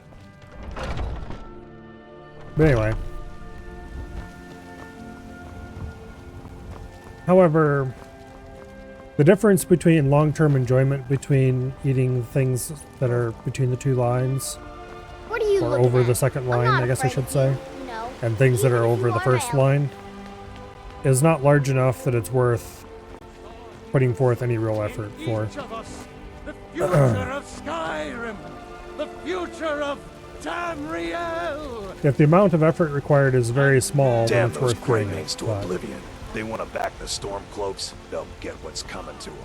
But anyway. However, the difference between long-term enjoyment between eating things that are between the two lines, What are you or looking over at? the second line, I'm not I guess I afraid should of say, you know. and things that Even are if you over the are first my line, is not large enough that it's worth putting forth any real effort for. Each of us, the future of Skyrim, the future of Tamriel. If the amount of effort required is very small, then Damn it's those worth Grey doing Maids it. to But oblivion. They want to back the Stormcloaks, they'll get what's coming to them.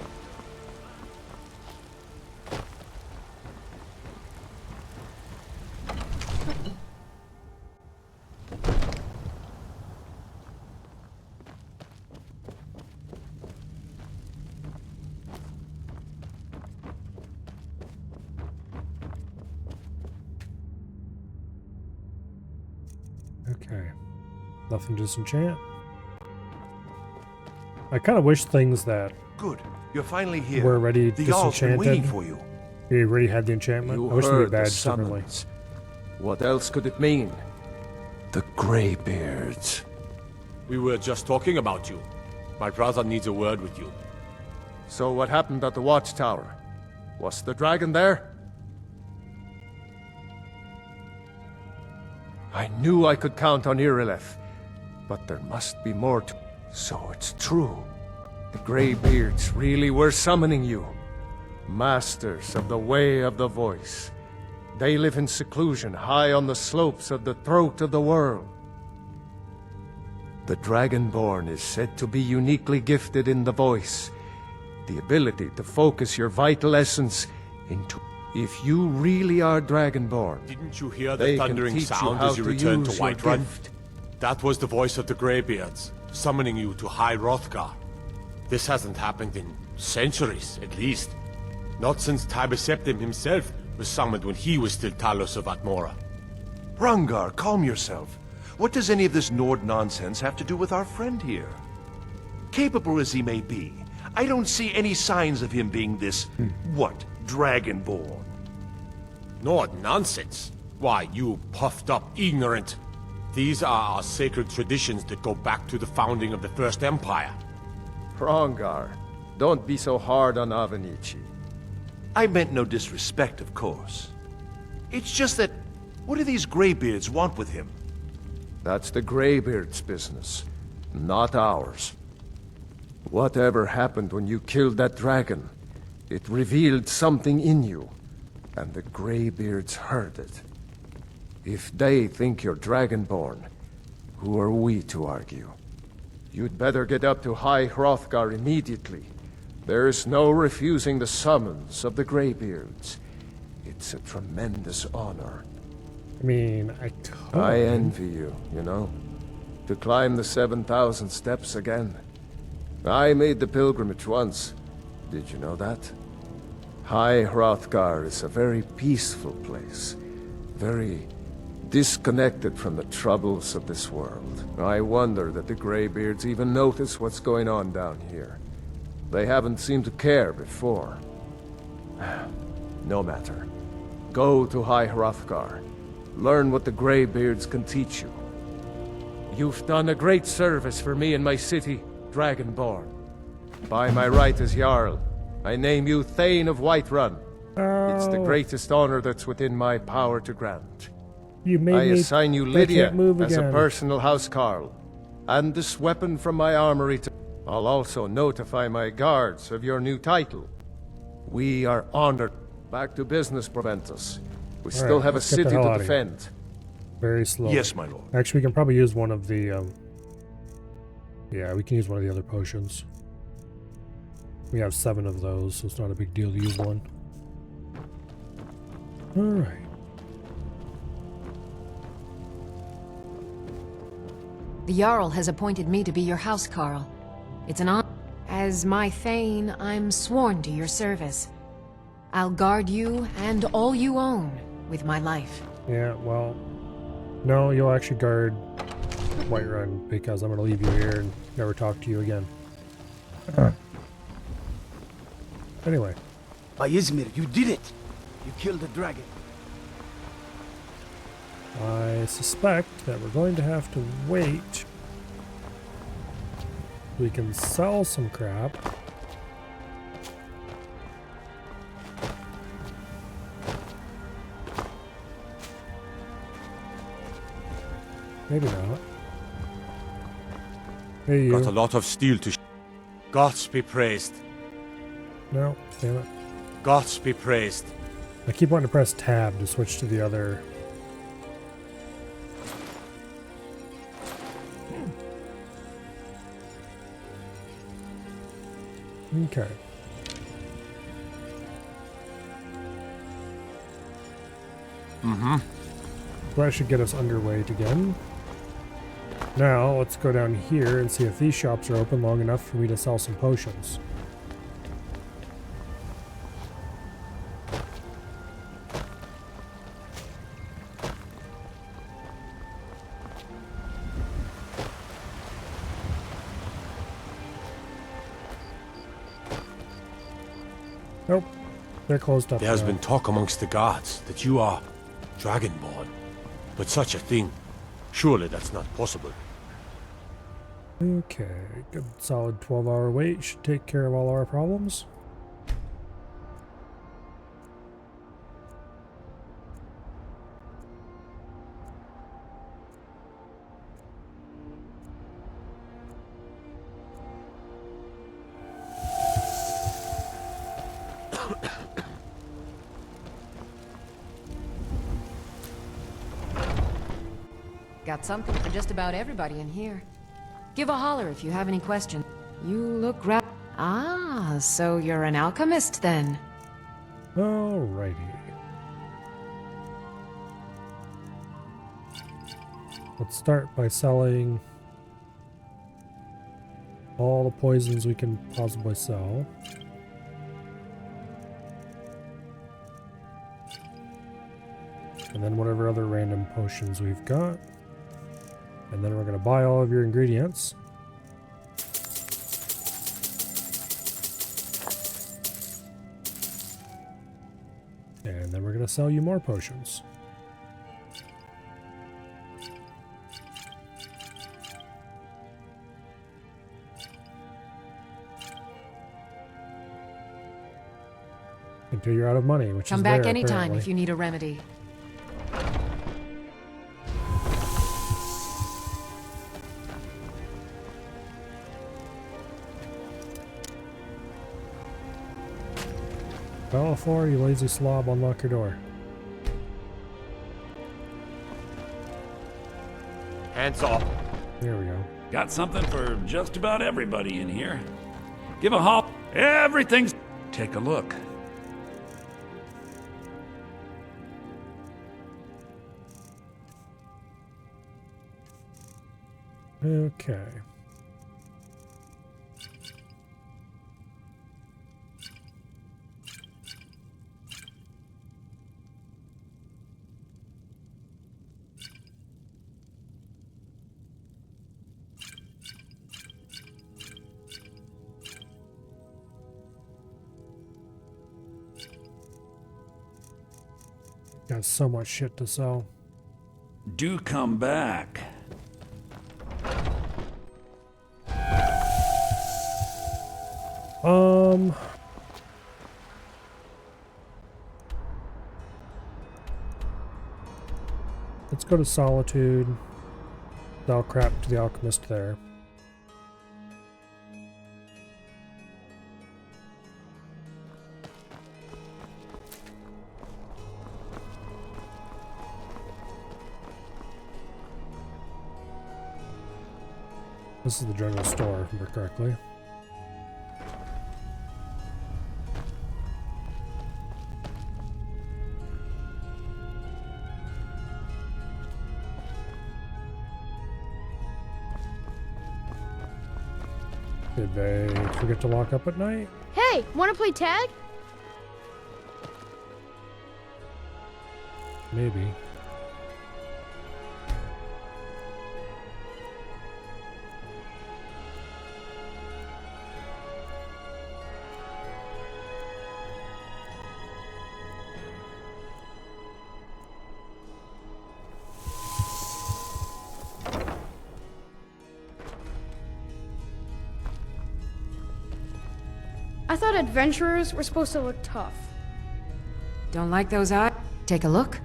okay, nothing to disenchant. I kind of wish things that Good. You're finally here. were already The Jarl's been waiting disenchanted. for you. We already had the enchantment. You I wish they were heard the badged differently. summons. What else could it mean? The Greybeards. We were just talking about you. My brother needs a word with you. So what happened at the watchtower? Was the dragon there? I knew I could count on Irileth, but there must be more to... So it's true. The Greybeards really were summoning you. Masters of the Way of the Voice. They live in seclusion high on the slopes of the throat of the world. The Dragonborn is said to be uniquely gifted in the voice, the ability to focus your vital essence into... If you really are Dragonborn, Didn't you hear they the can thundering teach you sound how as you to returned to use your Whiterun? gift. That was the voice of the Greybeards, summoning you to High Hrothgar. This hasn't happened in centuries, at least. Not since Tiber Septim himself was summoned when he was still Talos of Atmora. Hrongar, calm yourself. What does any of this Nord nonsense have to do with our friend here? Capable as he may be, I don't see any signs of him being this, what, Dragonborn. Nord nonsense? Why, you puffed up ignorant. These are our sacred traditions that go back to the founding of the First Empire. Hrongar, don't be so hard on Avenici. I meant no disrespect, of course. It's just that, what do these Greybeards want with him? That's the Greybeard's business, not ours. Whatever happened when you killed that dragon, it revealed something in you, and the Greybeards heard it. If they think you're Dragonborn, who are we to argue? You'd better get up to High Hrothgar immediately. There's no refusing the summons of the Greybeards. It's a tremendous honor. I mean, I envy you, you know. To climb the 7,000 steps again. I made the pilgrimage once. Did you know that? High Hrothgar is a very peaceful place. Very disconnected from the troubles of this world. I wonder that the Greybeards even notice what's going on down here. They haven't seemed to care before. No matter. Go to High Hrothgar. Learn what the Greybeards can teach you. You've done a great service for me and my city, Dragonborn. By my right as Jarl, I name you Thane of Whiterun. It's the greatest honor that's within my power to grant. You made I me assign you I Lydia can't move as again. a personal housecarl, and this weapon from my armory to... I'll also notify my guards of your new title. We are honored. Back to business, Proventus. We still have a let's get the city hell to outta here. defend. Very slow. Yes, my lord. Actually, we can probably use one of the, yeah, we can use one of the other potions. We have 7 of those, so it's not a big deal to use one. Alright. The Jarl has appointed me to be your housecarl. It's an honor. As my Thane, I'm sworn to your service. I'll guard you and all you own with my life. Yeah, well, no, you'll actually guard Whiterun because I'm going to leave you here and never talk to you again. Anyway. By Izmir, you did it! You killed the dragon. I suspect that we're going to have to wait. We can sell some crap. Maybe not. Hey, you. Got a lot of steel to Gods be praised. No, damn it. Gods be praised. I keep wanting to press tab to switch to the other. Okay. Mm-hmm. So that should get us underweight again. Now, let's go down here and see if these shops are open long enough for me to sell some potions. Nope. They're closed up. There has now. been talk amongst the guards that you are dragonborn. But such a thing, surely that's not possible. Okay, good solid 12-hour wait should take care of all our problems. Got something for just about everybody in here. Give a holler if you have any questions. You look Ah, so you're an alchemist then? Alrighty. Let's start by selling all the poisons we can possibly sell. And then whatever other random potions we've got. And then we're going to buy all of your ingredients. And then we're going to sell you more potions. Until you're out of money, which Come is back rare, anytime apparently. if you need a remedy. Balfour, you lazy slob, unlock your door. Hands off. There we go. Got something for just about everybody in here. Give a hop. Everything's... Take a look. Okay. Got so much shit to sell. Do come back. Let's go to Solitude. Sell crap to the alchemist there. This is the general store, if I remember correctly. Did they forget to lock up at night? Hey, wanna play tag? Maybe. I thought adventurers were supposed to look tough. Don't like those eyes? Take a look.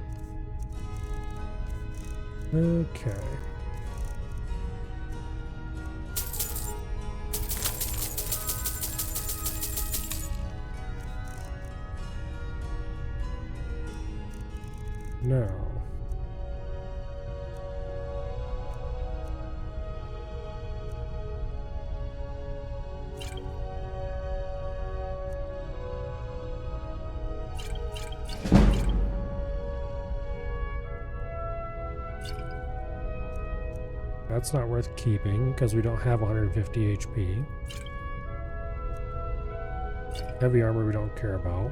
Okay. Now. That's not worth keeping because we don't have 150 HP. Heavy armor we don't care about.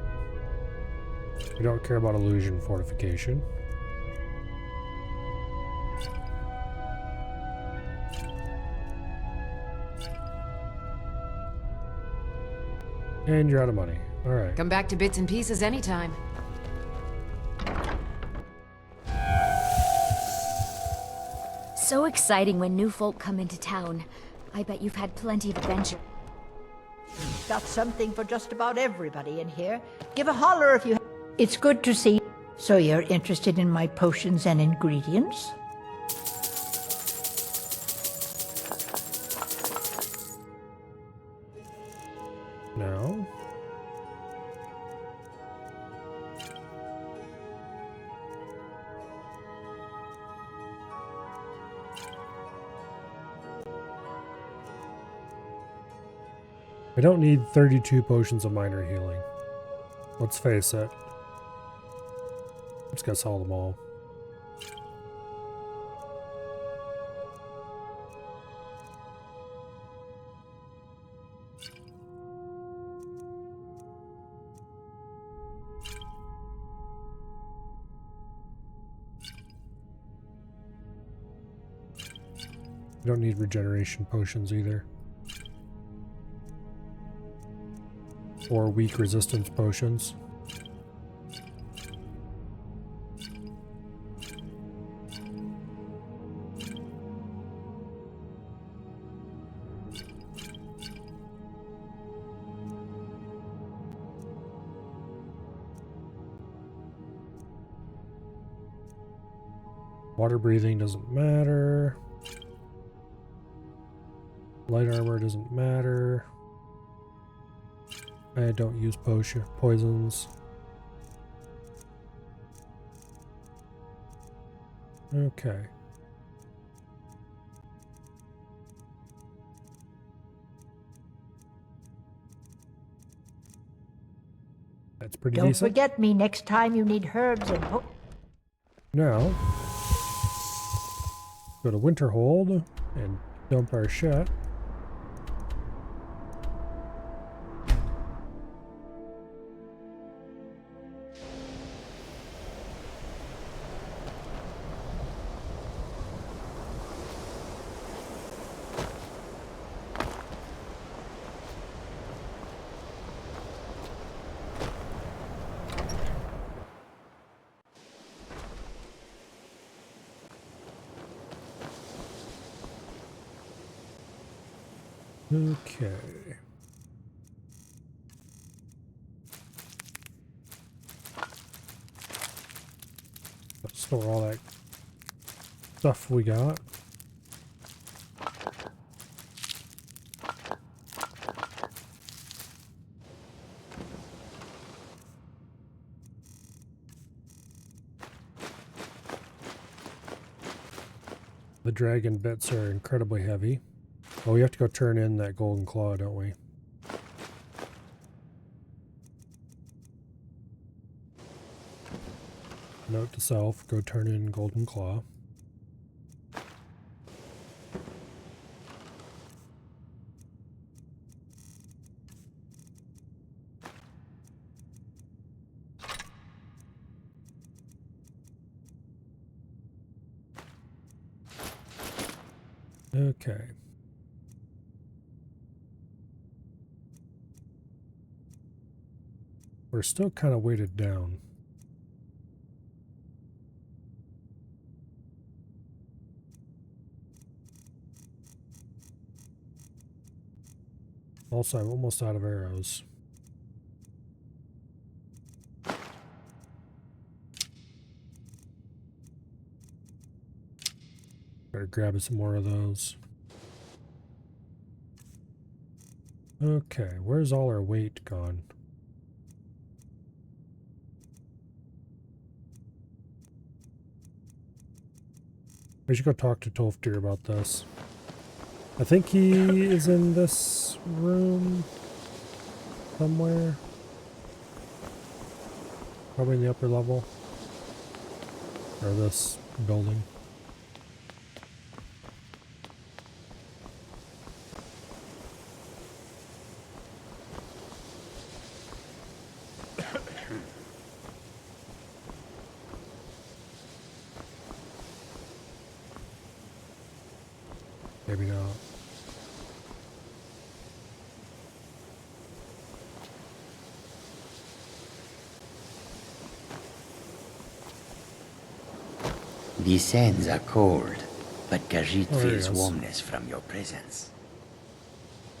We don't care about illusion fortification. And you're out of money. All right. Come back to bits and pieces anytime. So exciting when new folk come into town. I bet you've had plenty of adventure. Got something for just about everybody in here. Give a holler if you... It's good to see. So you're interested in my potions and ingredients? No. I don't need 32 potions of minor healing. Let's face it. I'm just gonna sell them all. I don't need regeneration potions either. Or weak resistance potions. Water breathing doesn't matter. Light armor doesn't matter. I don't use poisons. Okay. That's pretty Don't decent. forget me next time you need herbs and Now, go to Winterhold and dump our shit. Okay. Let's store all that stuff we got. The dragon bits are incredibly heavy. Oh, we have to go turn in that golden claw, don't we? Note to self, go turn in golden claw. Okay. We're still kind of weighted down. Also, I'm almost out of arrows. Better grab some more of those. Okay, where's all our weight gone? We should go talk to Tolfdir about this. I think he is in this room somewhere. Probably in the upper level. Or this building. Maybe not. These sands are cold, but Khajiit Oh, there he feels is. warmness from your presence.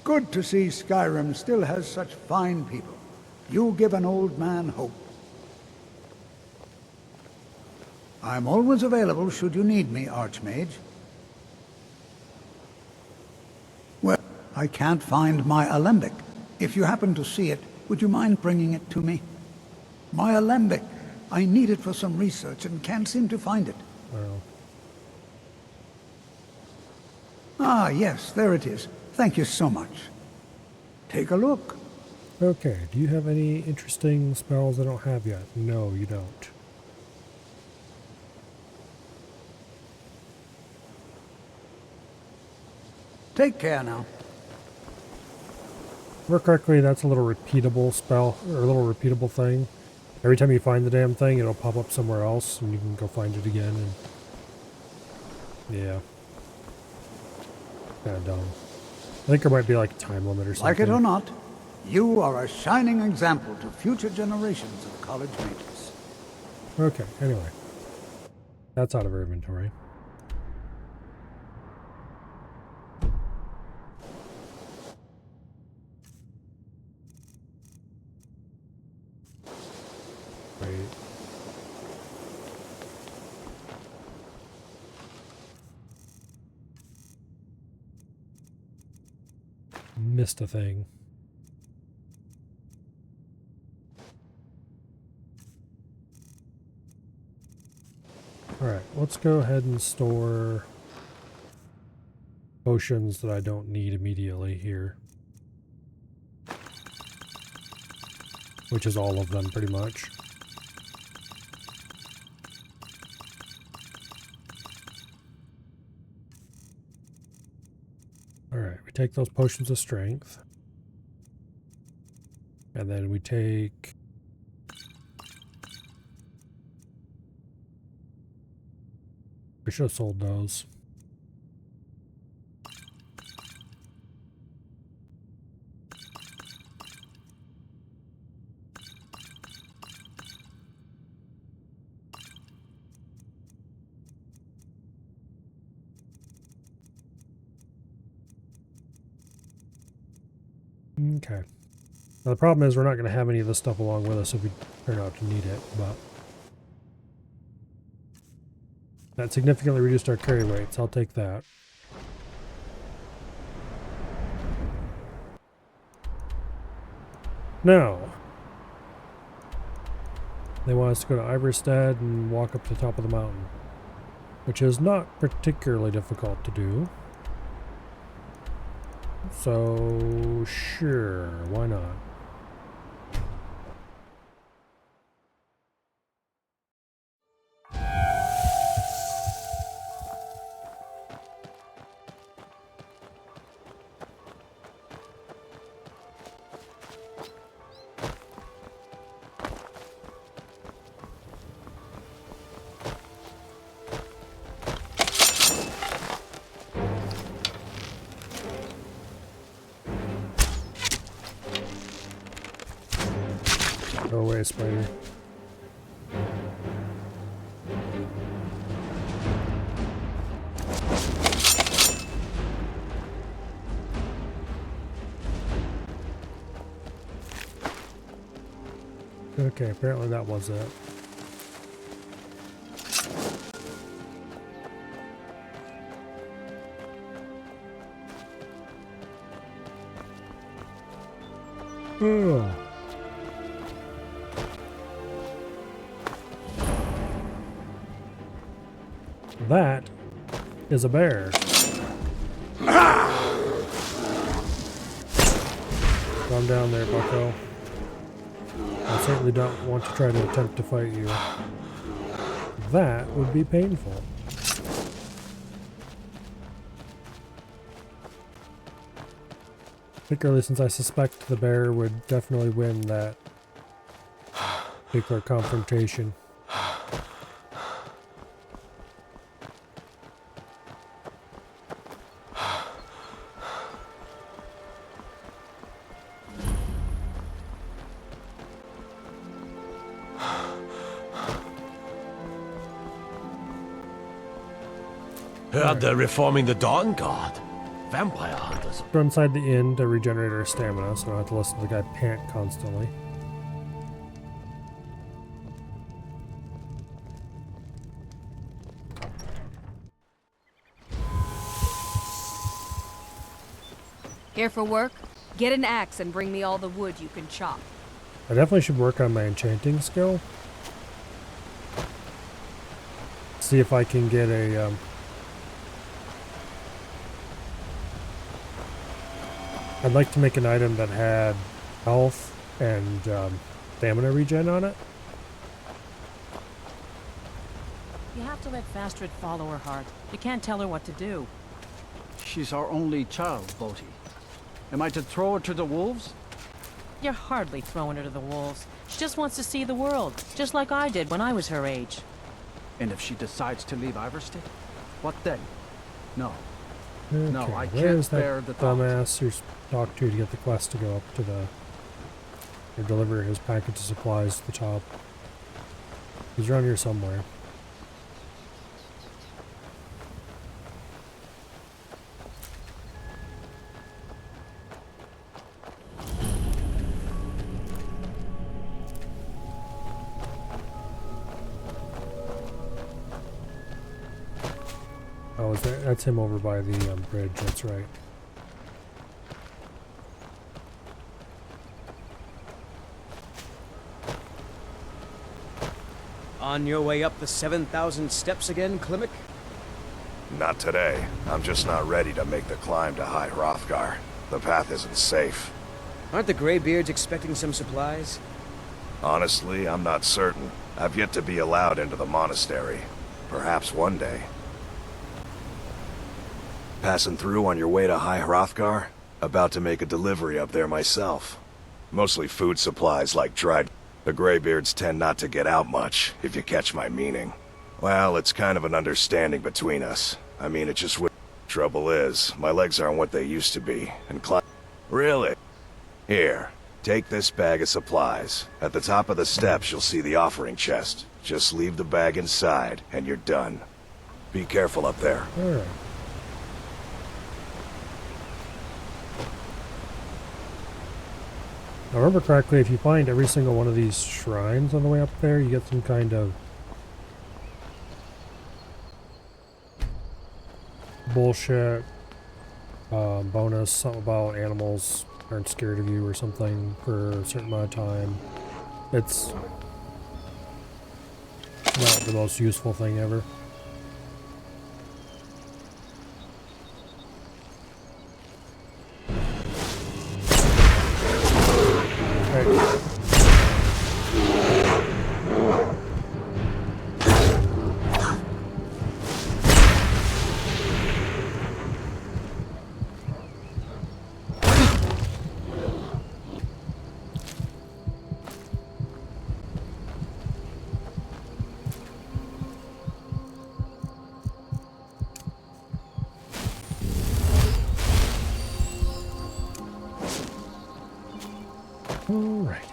Good to see Skyrim still has such fine people. You give an old man hope. I'm always available should you need me, Archmage. Well, I can't find my alembic. If you happen to see it, would you mind bringing it to me? My alembic. I need it for some research and can't seem to find it. Well. Ah, yes, there it is. Thank you so much. Take a look. Okay, do you have any interesting spells I don't have yet? No, you don't. Take care now. Remember correctly, that's a little repeatable spell, or a little repeatable thing. Every time you find the damn thing, it'll pop up somewhere else, and you can go find it again, and... yeah. Kinda dumb. I think there might be like a time limit or something. Like it or not, you are a shining example to future generations of college mages. Okay, anyway. That's out of our inventory. Wait. Missed a thing. Alright, let's go ahead and store potions that I don't need immediately here. Which is all of them, pretty much. Alright, we take those potions of strength. And then we take... we should have sold those. Okay. Now the problem is we're not going to have any of this stuff along with us if we turn out to need it, but that significantly reduced our carry weights. I'll take that. Now, they want us to go to Iverstead and walk up to the top of the mountain, which is not particularly difficult to do. So, sure, why not? Go away, spider. Okay, apparently that was it. Oh. That is a bear. Calm down there, bucko. I certainly don't want to try to attempt to fight you. That would be painful. Particularly since I suspect the bear would definitely win that particular confrontation. Heard they're reforming the Dawn Guard. Vampire hunters. Go inside the inn to regenerate our stamina, so I don't have to listen to the guy pant constantly. Here for work? Get an axe and bring me all the wood you can chop. I definitely should work on my enchanting skill. See if I can get a I'd like to make an item that had health and stamina regen on it. You have to let Fastred follow her heart. You can't tell her what to do. She's our only child, Bodhi. Am I to throw her to the wolves? You're hardly throwing her to the wolves. She just wants to see the world, just like I did when I was her age. And if she decides to leave Iverstead, what then? No. Okay, No, I where's can't bear the that thought. dumbass you're talked to get the quest to go up to the... or deliver his package of supplies to the top. He's around here somewhere. Oh, is that, that's him over by the bridge, that's right. On your way up the 7,000 steps again, Klimek? Not today. I'm just not ready to make the climb to High Hrothgar. The path isn't safe. Aren't the Greybeards expecting some supplies? Honestly, I'm not certain. I've yet to be allowed into the monastery. Perhaps one day. Passing through on your way to High Hrothgar? About to make a delivery up there myself. Mostly food supplies like dried... The Greybeards tend not to get out much, if you catch my meaning. Well, it's kind of an understanding between us. I mean, it just would... Trouble is, my legs aren't what they used to be, and climb... Really? Here, take this bag of supplies. At the top of the steps, you'll see the offering chest. Just leave the bag inside, and you're done. Be careful up there. Alright. If I remember correctly, if you find every single one of these shrines on the way up there, you get some kind of bullshit bonus, something about animals aren't scared of you or something for a certain amount of time. It's not the most useful thing ever. Alright.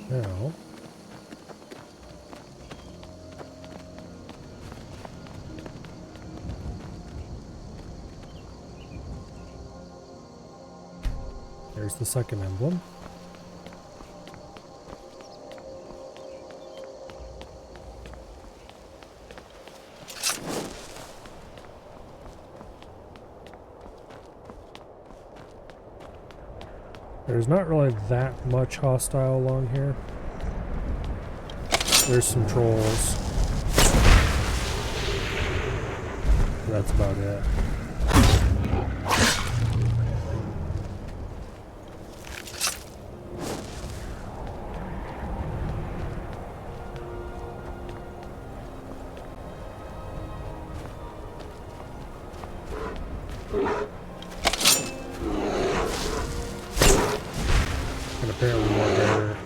Now, there's the second emblem. There's not really that much hostile along here. There's some trolls. That's about it. And apparently more there.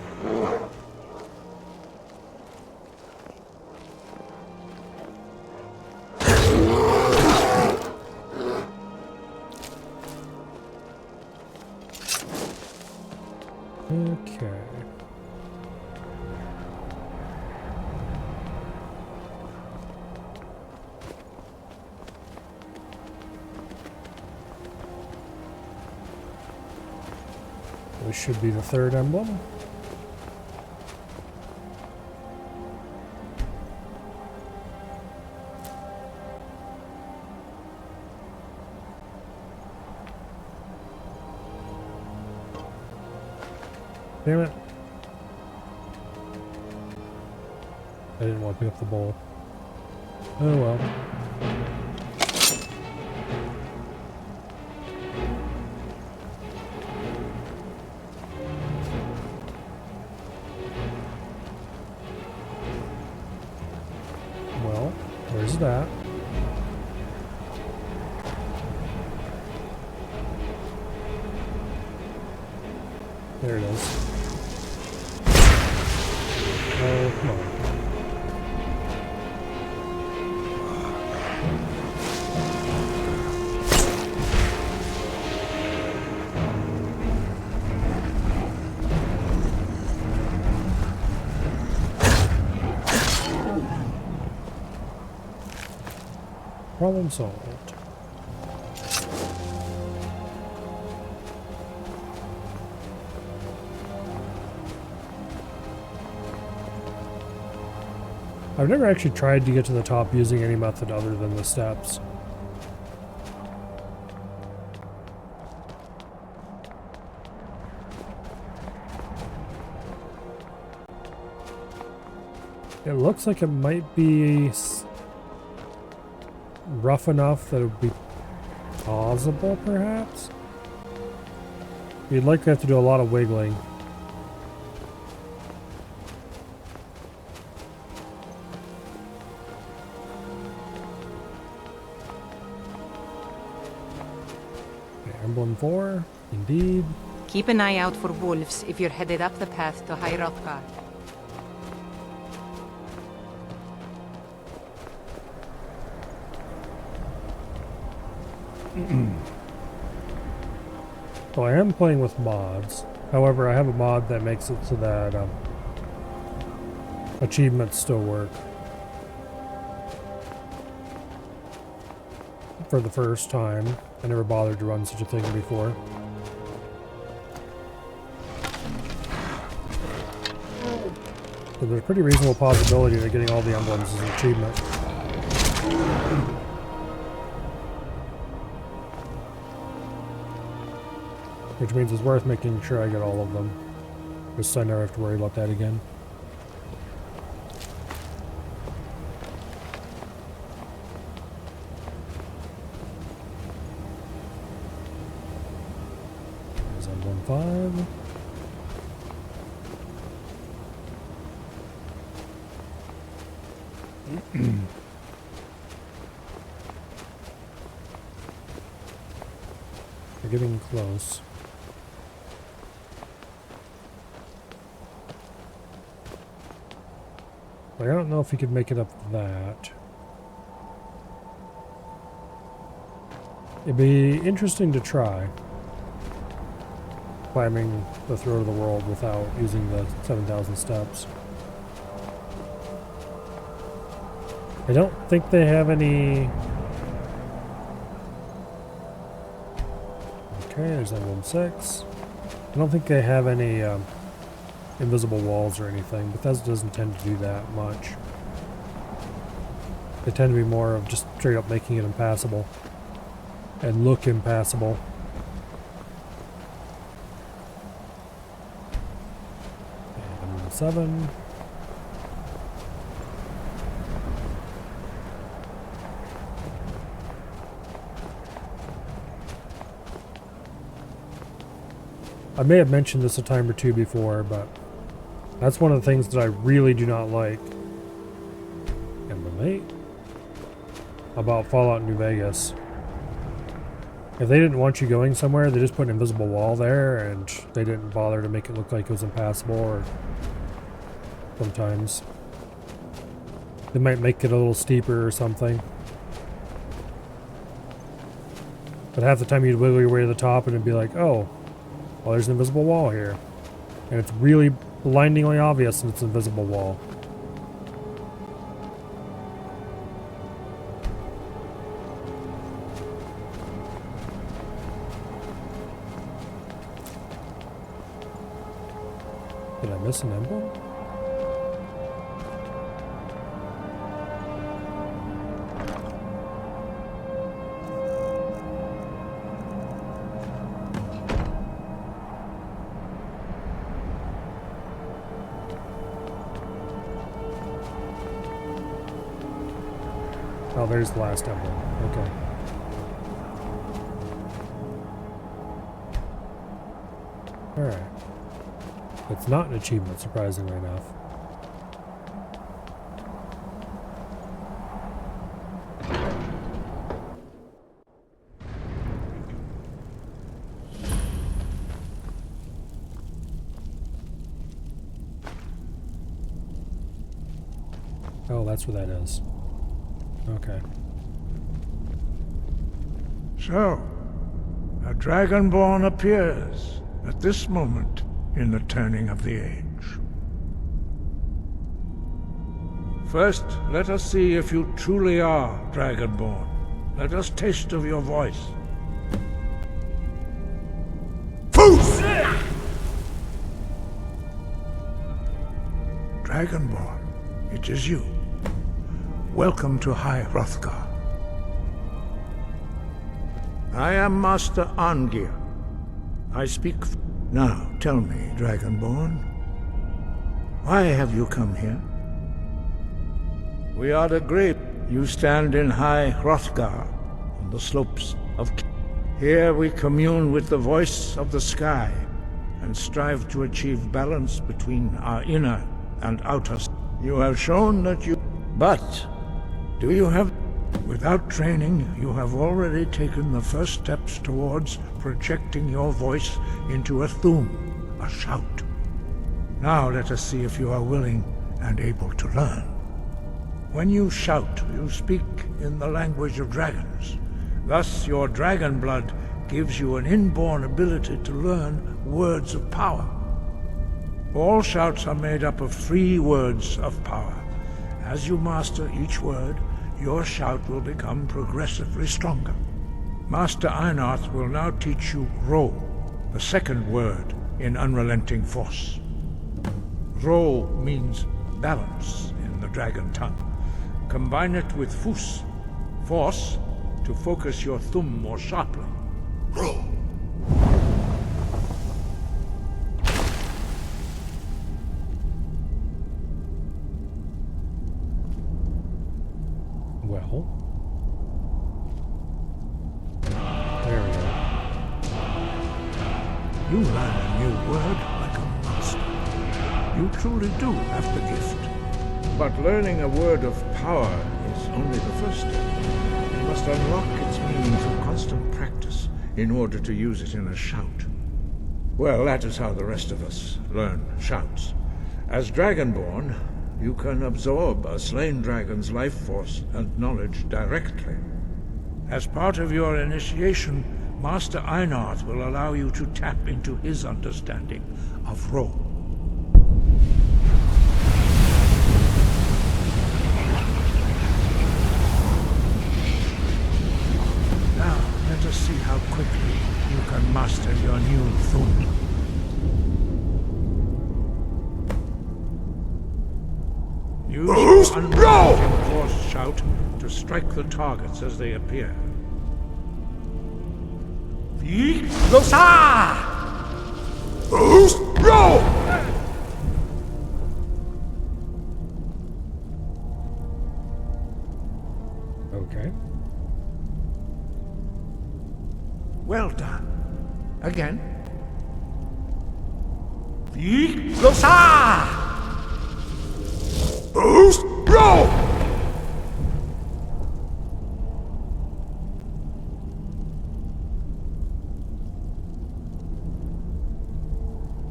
Okay. This should be the third emblem. Damn it. I didn't want to pick up the bowl. Oh well. Well, there's that. There it is. Oh, come on. Problem solved. I've never actually tried to get to the top using any method other than the steps. It looks like it might be rough enough that it would be plausible, perhaps? You'd likely have to do a lot of wiggling. Emblem 4, indeed. Keep an eye out for wolves if you're headed up the path to High Hrothgar. So I am playing with mods. However, I have a mod that makes it so that achievements still work. For the first time. I never bothered to run such a thing before. So there's a pretty reasonable possibility that getting all the emblems is an achievement. Which means it's worth making sure I get all of them. Just so I never have to worry about that again. There's emblem 5. We're getting close. But I don't know if he could make it up that. It'd be interesting to try climbing the throat of the world without using the 7,000 steps. I don't think they have any... Okay, there's Emblem 6. I don't think they have any invisible walls or anything. Bethesda doesn't tend to do that much. They tend to be more of just straight up making it impassable. And look impassable. And 7. I may have mentioned this a time or two before, but that's one of the things that I really do not like. Emblem 8 about Fallout New Vegas. If they didn't want you going somewhere, they just put an invisible wall there, and they didn't bother to make it look like it was impassable, or sometimes they might make it a little steeper or something. But half the time you'd wiggle your way to the top and it'd be like, oh, well, there's an invisible wall here. And it's really blindingly obvious that it's an invisible wall. Did I miss an emblem? Oh, there's the last emblem. Okay. Alright. It's not an achievement, surprisingly enough. Oh, that's where that is. Okay. So, a Dragonborn appears at this moment in the turning of the age. First, let us see if you truly are Dragonborn. Let us taste of your voice. Foof! Dragonborn, it is you. Welcome to High Hrothgar. I am Master Arngir. I speak. Now, tell me, Dragonborn, why have you come here? We are the great. You stand in High Hrothgar, on the slopes of... Here we commune with the voice of the sky, and strive to achieve balance between our inner and outer... You have shown that you... But... do you have... Without training, you have already taken the first steps towards projecting your voice into a thum, a shout. Now let us see if you are willing and able to learn. When you shout, you speak in the language of dragons. Thus, your dragon blood gives you an inborn ability to learn words of power. All shouts are made up of 3 words of power. As you master each word, your shout will become progressively stronger. Master Einarth will now teach you Ro, the second word in Unrelenting Force. Ro means balance in the dragon tongue. Combine it with Fus, force, to focus your thumb more sharply. Ro! Well, there we go. You learn a new word like a master. You truly do have the gift. But learning a word of power is only the first step. You must unlock its meaning through constant practice in order to use it in a shout. Well, that is how the rest of us learn shouts. As Dragonborn, you can absorb a slain dragon's life force and knowledge directly. As part of your initiation, Master Einarth will allow you to tap into his understanding of role. Now, let us see how quickly you can master your new Thum. Use your unrelenting force shout to strike the targets as they appear. Okay. Well done. Again.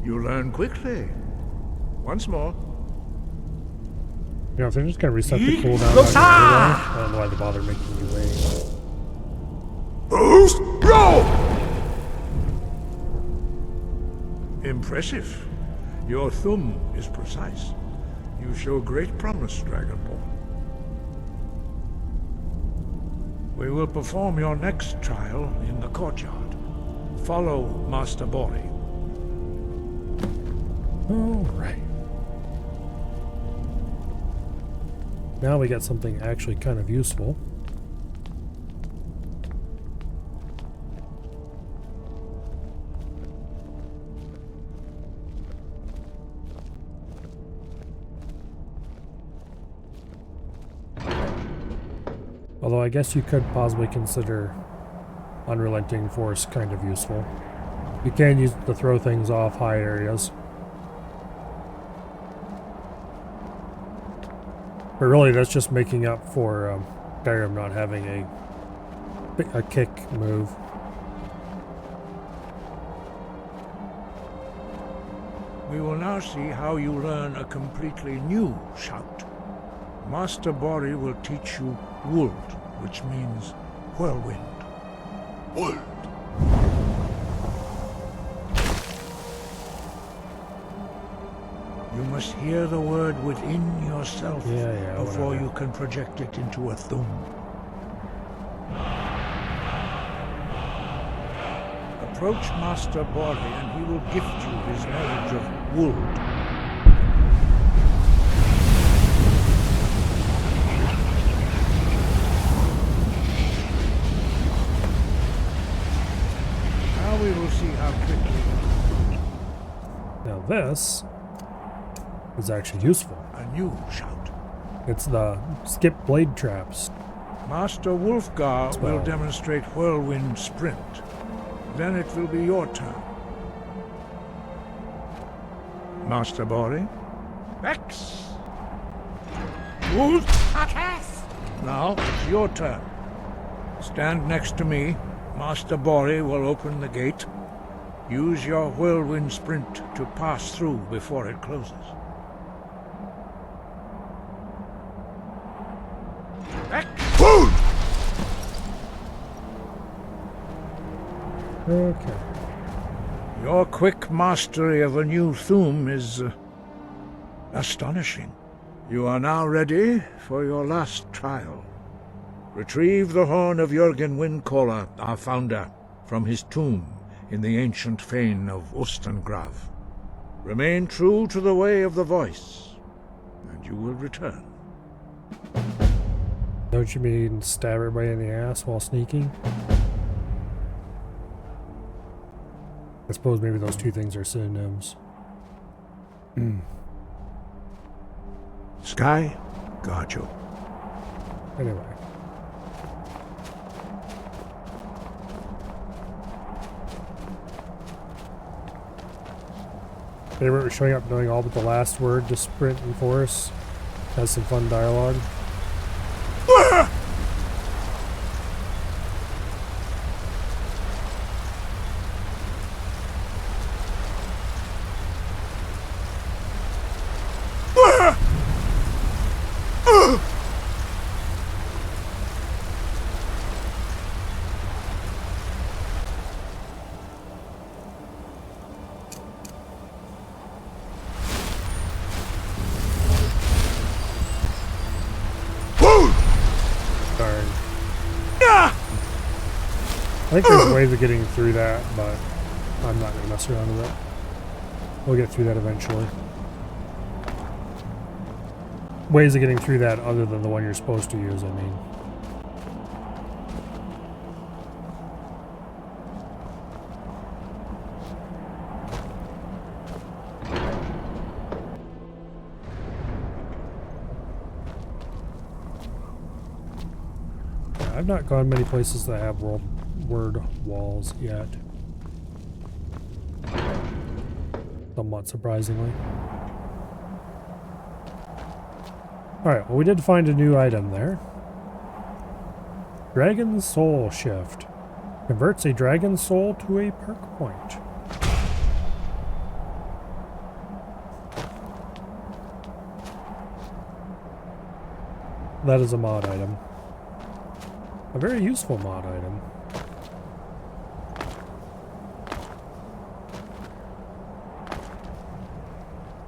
You learn quickly. Once more. You know, if they're just gonna reset the cooldown on you anyway, I don't know why they bother making you wait. Impressive. Your Thum is precise. You show great promise, Dragonborn. We will perform your next trial in the courtyard. Follow Master Bori. Alright. Now we got something actually kind of useful. Although I guess you could possibly consider Unrelenting Force kind of useful. You can use it to throw things off high areas. But really that's just making up for Skyrim not having a kick move. We will now see how you learn a completely new shout. Master Bori will teach you Wold, which means whirlwind. Wold. You must hear the word within yourself before you can project it into a Thum. Approach Master Bori and he will gift you his knowledge of Wold. We will see how quickly. Now this is actually useful. A new shout. It's the skip blade traps. Master Wulfgar will demonstrate whirlwind sprint. Then it will be your turn. Master Bori. Vex. Wolf. Now it's your turn. Stand next to me. Master Bori will open the gate. Use your whirlwind sprint to pass through before it closes. Okay. Your quick mastery of a new Thum is astonishing. You are now ready for your last trial. Retrieve the horn of Jürgen Windcaller, our founder, from his tomb in the ancient fane of Ostengrav. Remain true to the way of the voice, and you will return. Don't you mean stab everybody in the ass while sneaking? I suppose maybe those two things are synonyms. Sky, guard you. Anyway. They were showing up knowing all but the last word to sprint and force. Has some fun dialogue. I think there's ways of getting through that, but I'm not going to mess around with it. We'll get through that eventually. Ways of getting through that other than the one you're supposed to use, I mean. Yeah, I've not gone many places that have word walls yet. Somewhat surprisingly. Alright, well we did find a new item there. Dragon Soul Shift. Converts a dragon soul to a perk point. That is a mod item. A very useful mod item.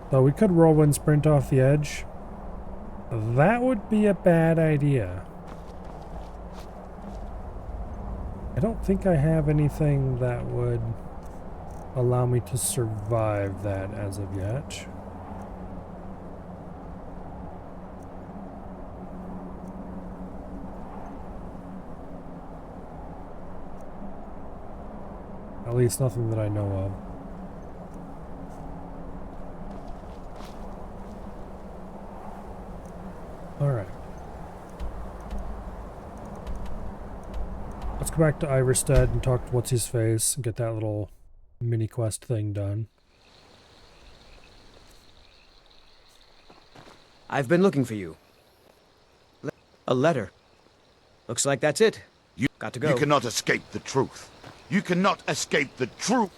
So we could whirlwind sprint off the edge. That would be a bad idea. I don't think I have anything that would allow me to survive that as of yet. At least nothing that I know of. Alright. Let's go back to Iverstead and talk to What's-His-Face and get that little mini quest thing done. I've been looking for you. A letter. Looks like that's it. Got to go. You cannot escape the truth. You cannot escape the truth,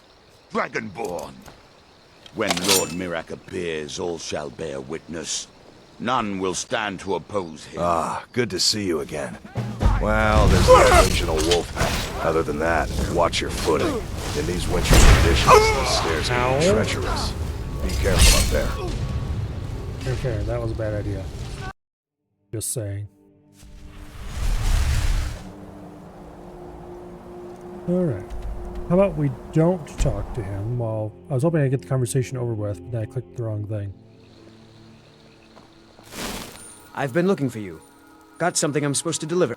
Dragonborn. When Lord Mirac appears, all shall bear witness. None will stand to oppose him. Ah, good to see you again. Well, there's the original wolf pack. Other than that, watch your footing. In these wintry conditions, the stairs can be treacherous. Be careful up there. Okay, that was a bad idea. Just saying. Alright. How about we don't talk to him while... I was hoping I'd get the conversation over with, but then I clicked the wrong thing. I've been looking for you. Got something I'm supposed to deliver.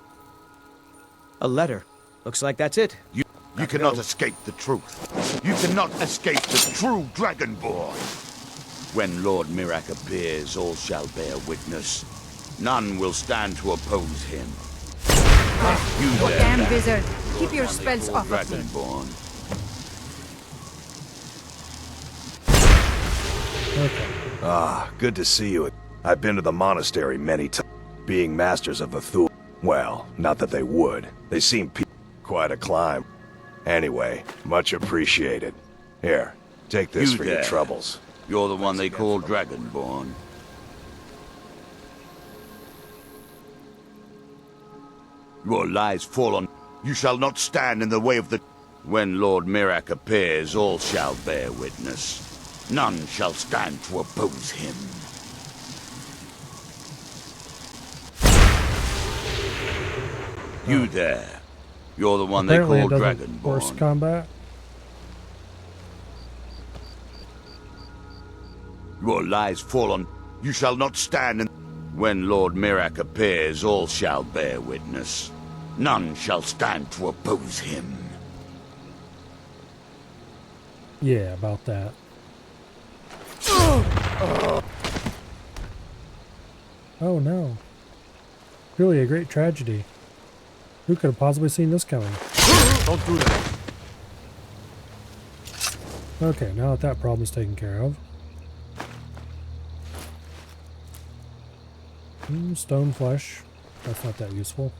A letter. Looks like that's it. You cannot escape the truth. You cannot escape the true Dragonborn. When Lord Mirac appears, all shall bear witness. None will stand to oppose him. You Damn wizard! Keep your spells off of me. Dragonborn. Okay. Ah, good to see you. I've been to the monastery many times. Being masters of the Thule. Well, not that they would. They seem quite a climb. Anyway, much appreciated. Here, take this for your troubles. You're the one they call Dragonborn. Your lies fall on... You shall not stand in the way of the... When Lord Mirac appears, all shall bear witness. None shall stand to oppose him. You there. You're the one Apparently they call it doesn't force Dragonborn. combat. Your lies fall on... You shall not stand in... When Lord Mirac appears, all shall bear witness. None shall stand to oppose him. Yeah, about that. Oh no. Really a great tragedy. Who could have possibly seen this coming? Don't do that. Okay, now that that problem is taken care of. Stone flesh. That's not that useful.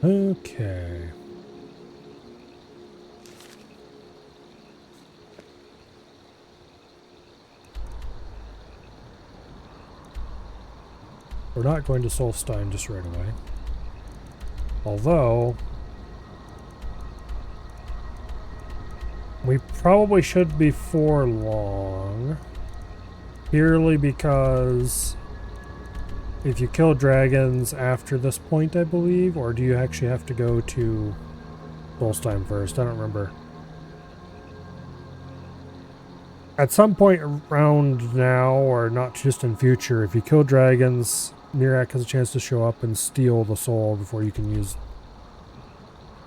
Okay. We're not going to Solstein just right away. Although, we probably should before long. Purely because if you kill dragons after this point, I believe, or do you actually have to go to Solstein first? I don't remember. At some point around now, or not just in future, if you kill dragons, Mirak has a chance to show up and steal the soul before you can use...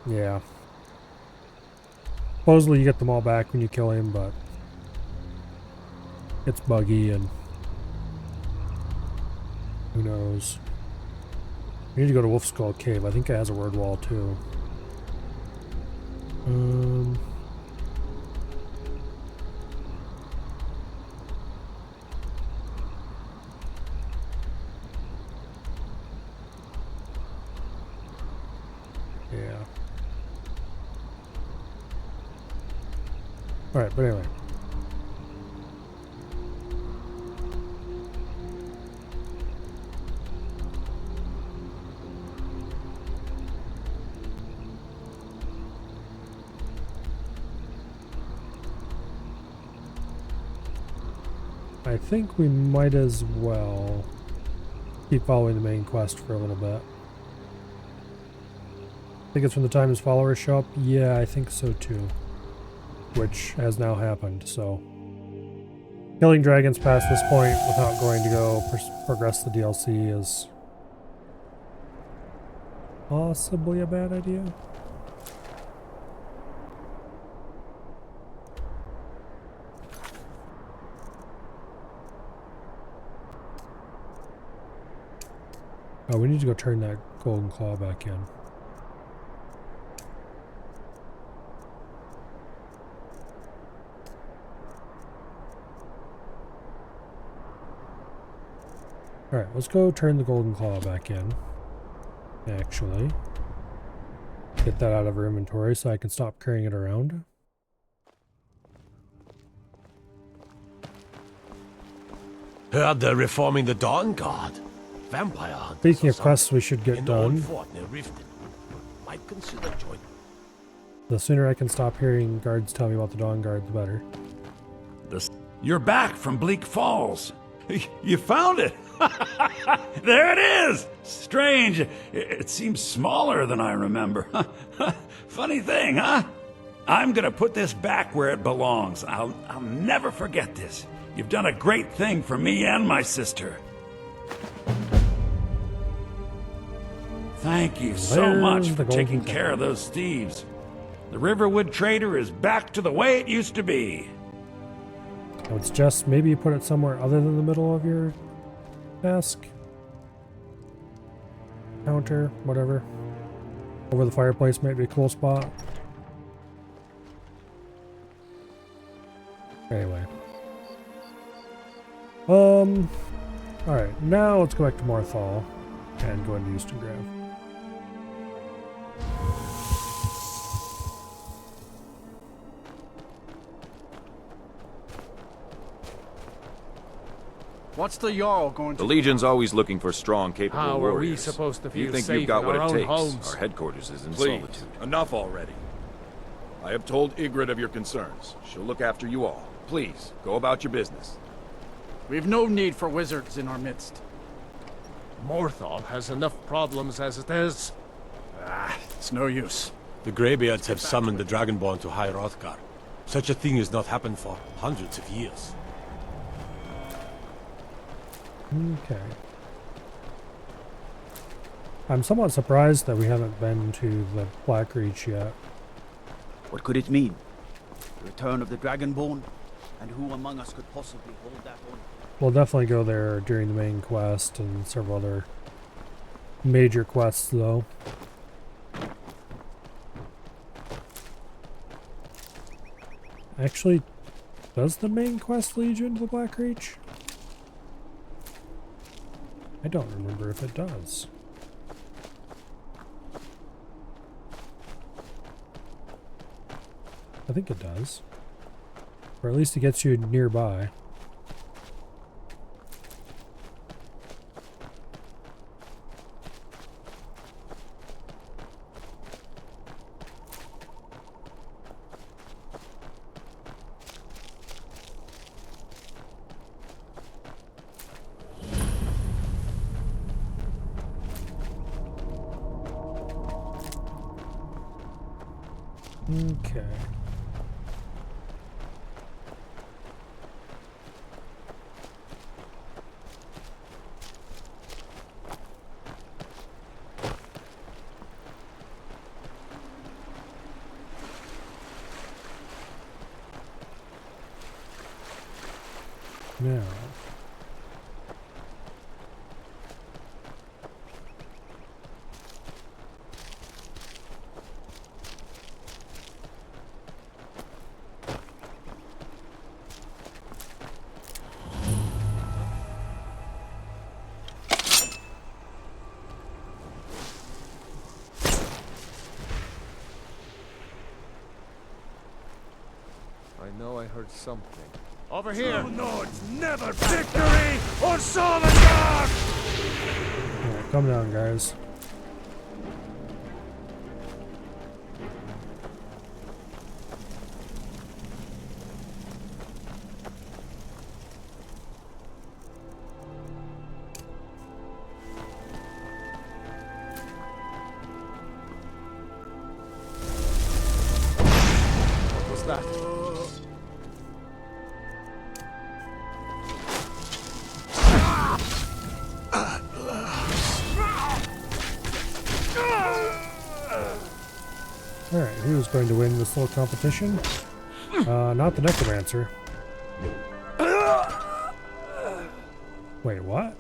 Yeah. Supposedly you get them all back when you kill him, but it's buggy and who knows. We need to go to Wolf Skull Cave. I think it has a word wall too. Yeah. Alright, but anyway. I think we might as well keep following the main quest for a little bit. I think it's from the time his followers show up. Yeah, I think so too. Which has now happened, so... Killing dragons past this point without going to go progress the DLC is... possibly a bad idea. Oh, we need to go turn that golden claw back in. Alright, let's go turn the golden claw back in. Actually. Get that out of our inventory so I can stop carrying it around. Heard they're reforming the Dawn Guard. Vampire hunters. Speaking of quests we should get done. Might consider joining. The sooner I can stop hearing guards tell me about the Dawn Guard, the better. You're back from Bleak Falls. You found it. There it is. Strange. It seems smaller than I remember. Funny thing, huh? I'm gonna put this back where it belongs. I'll never forget this. You've done a great thing for me and my sister. Thank you so much for taking care of those thieves. The Riverwood Trader is back to the way it used to be. I would suggest maybe you put it somewhere other than the middle of your desk. Counter, whatever. Over the fireplace might be a cool spot. Anyway. Alright, now let's go back to Marthal and go into Euston Grove. What's the Jarl going to The Legion's always looking for strong, capable How warriors. are we supposed to feel You think safe you've got in what our it own takes? homes? Our headquarters is in Please, solitude. enough already. I have told Ygritte of your concerns. She'll look after you all. Please, go about your business. We've no need for wizards in our midst. Morthal has enough problems as it is. It's no use. The Greybeards have summoned the Dragonborn to High Hrothgar. Such a thing has not happened for hundreds of years. Okay. I'm somewhat surprised that we haven't been to the Black Reach yet. What could it mean? The return of the Dragonborn? And who among us could possibly hold that honor? We'll definitely go there during the main quest and several other major quests, though. Actually, does the main quest lead you into the Black Reach? I don't remember if it does. I think it does. Or at least it gets you nearby. Okay. Now. I know I heard something. Over here! True Nords never victory or Solidar! Alright, come down, guys. What was that? Alright, who's going to win this little competition? Not the Necromancer. Wait, what?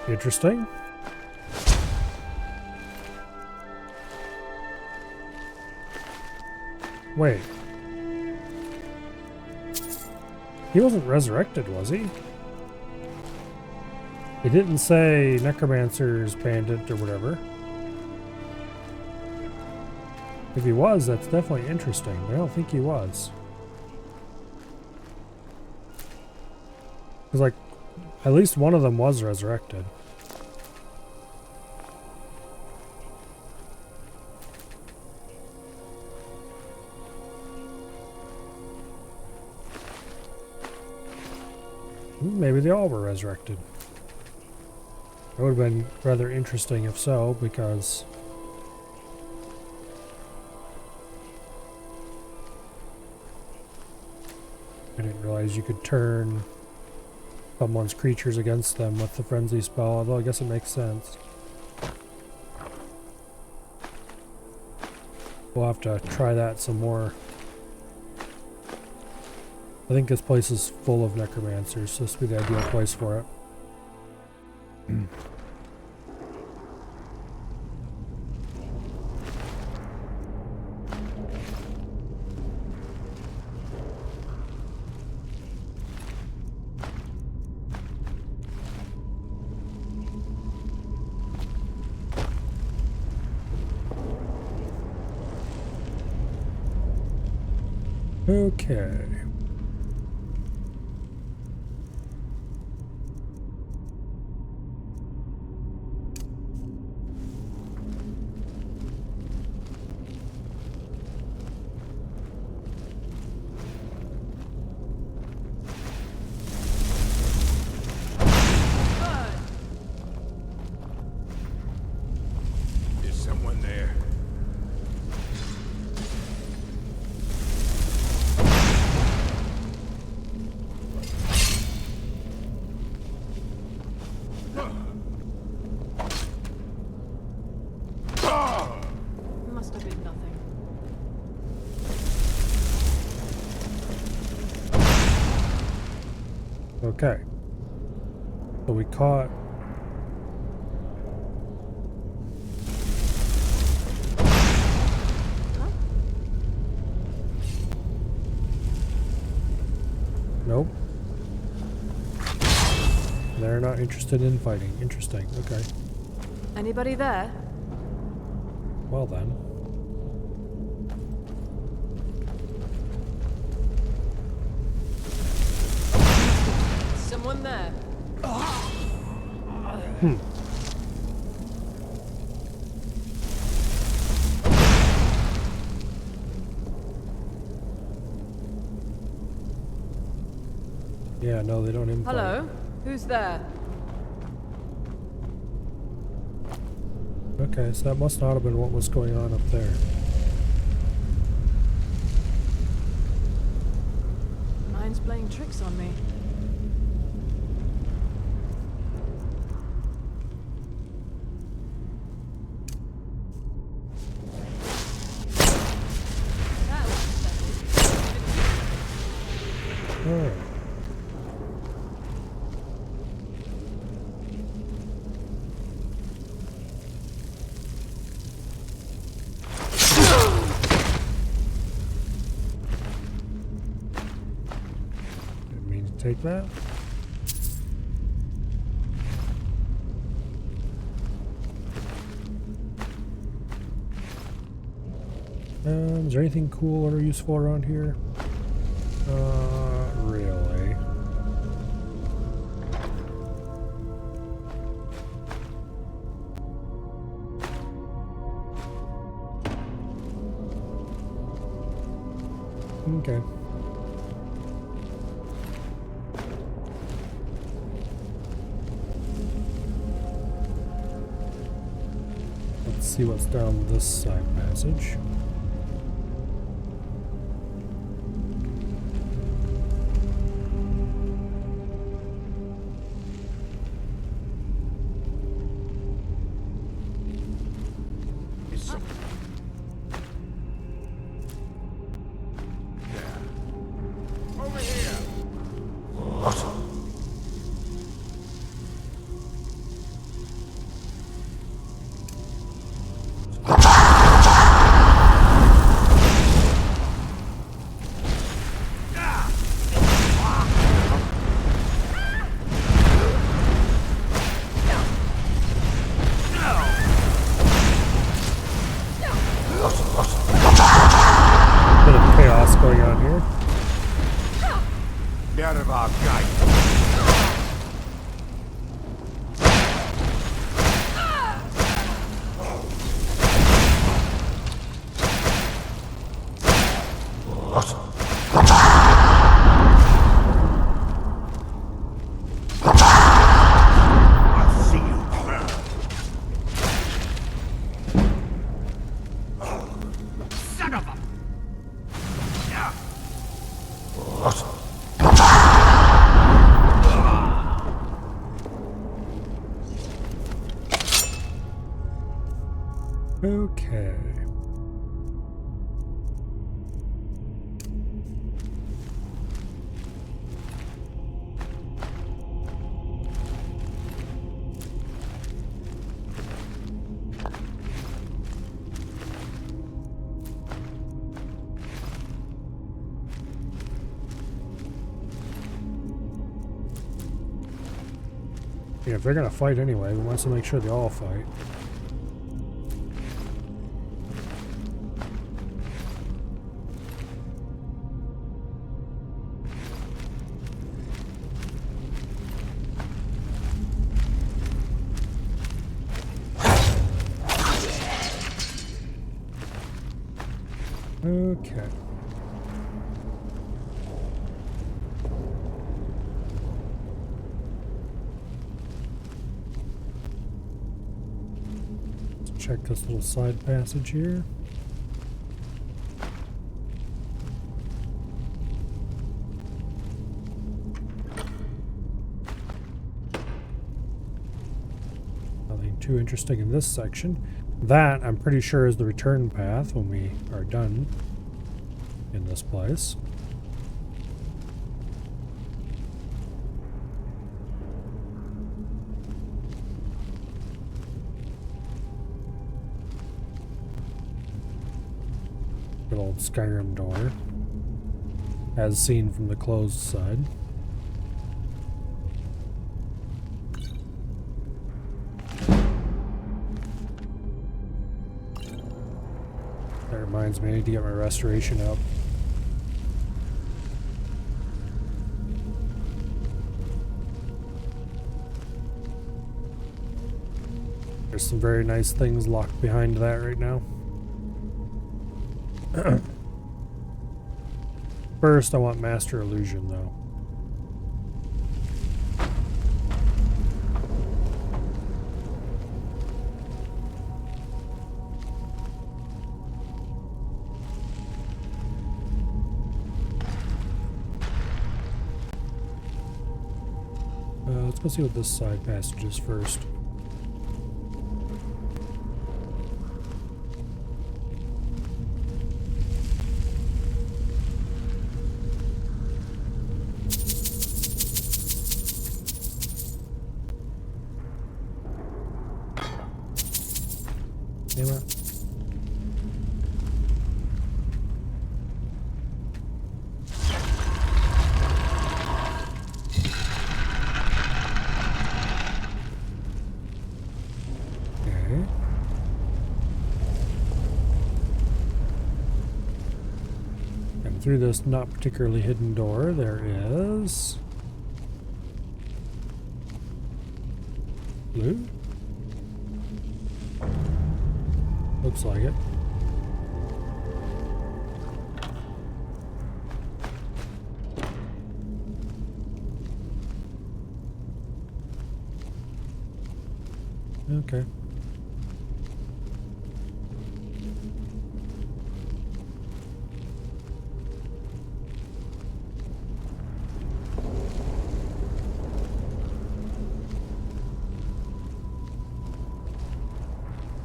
Interesting. Wait. He wasn't resurrected, was he? He didn't say Necromancer's Bandit or whatever. If he was, that's definitely interesting, but I don't think he was. Because, like, at least one of them was resurrected. Maybe they all were resurrected. That would have been rather interesting if so, because I didn't realize you could turn someone's creatures against them with the frenzy spell, although I guess it makes sense. We'll have to try that some more. I think this place is full of necromancers, so this would be the ideal place for it. Okay. Is someone there? Okay. So we caught... Nope. They're not interested in fighting. Interesting. Okay. Anybody there? Well then. Someone there? Hmm. Yeah, no, they don't invite. Hello? Who's there? Okay, so that must not have been what was going on up there. Mine's playing tricks on me. Alright. Didn't mean to take that. Is there anything cool or useful around here? Really. Okay. Let's see what's down this side passage. Bit of chaos going on here. Get out of our gate. I see you burn. Son of a... Okay. Yeah, if they're gonna fight anyway, we want to make sure they all fight. Okay. Let's check this little side passage here. Nothing too interesting in this section. That, I'm pretty sure, is the return path when we are done in this place. Good old Skyrim door. As seen from the closed side. That reminds me, I need to get my restoration up. There's some very nice things locked behind that right now. First, I want Master Illusion, though. Let's go see what this side passage is first. Through this not particularly hidden door, there is blue. Looks like it. Okay.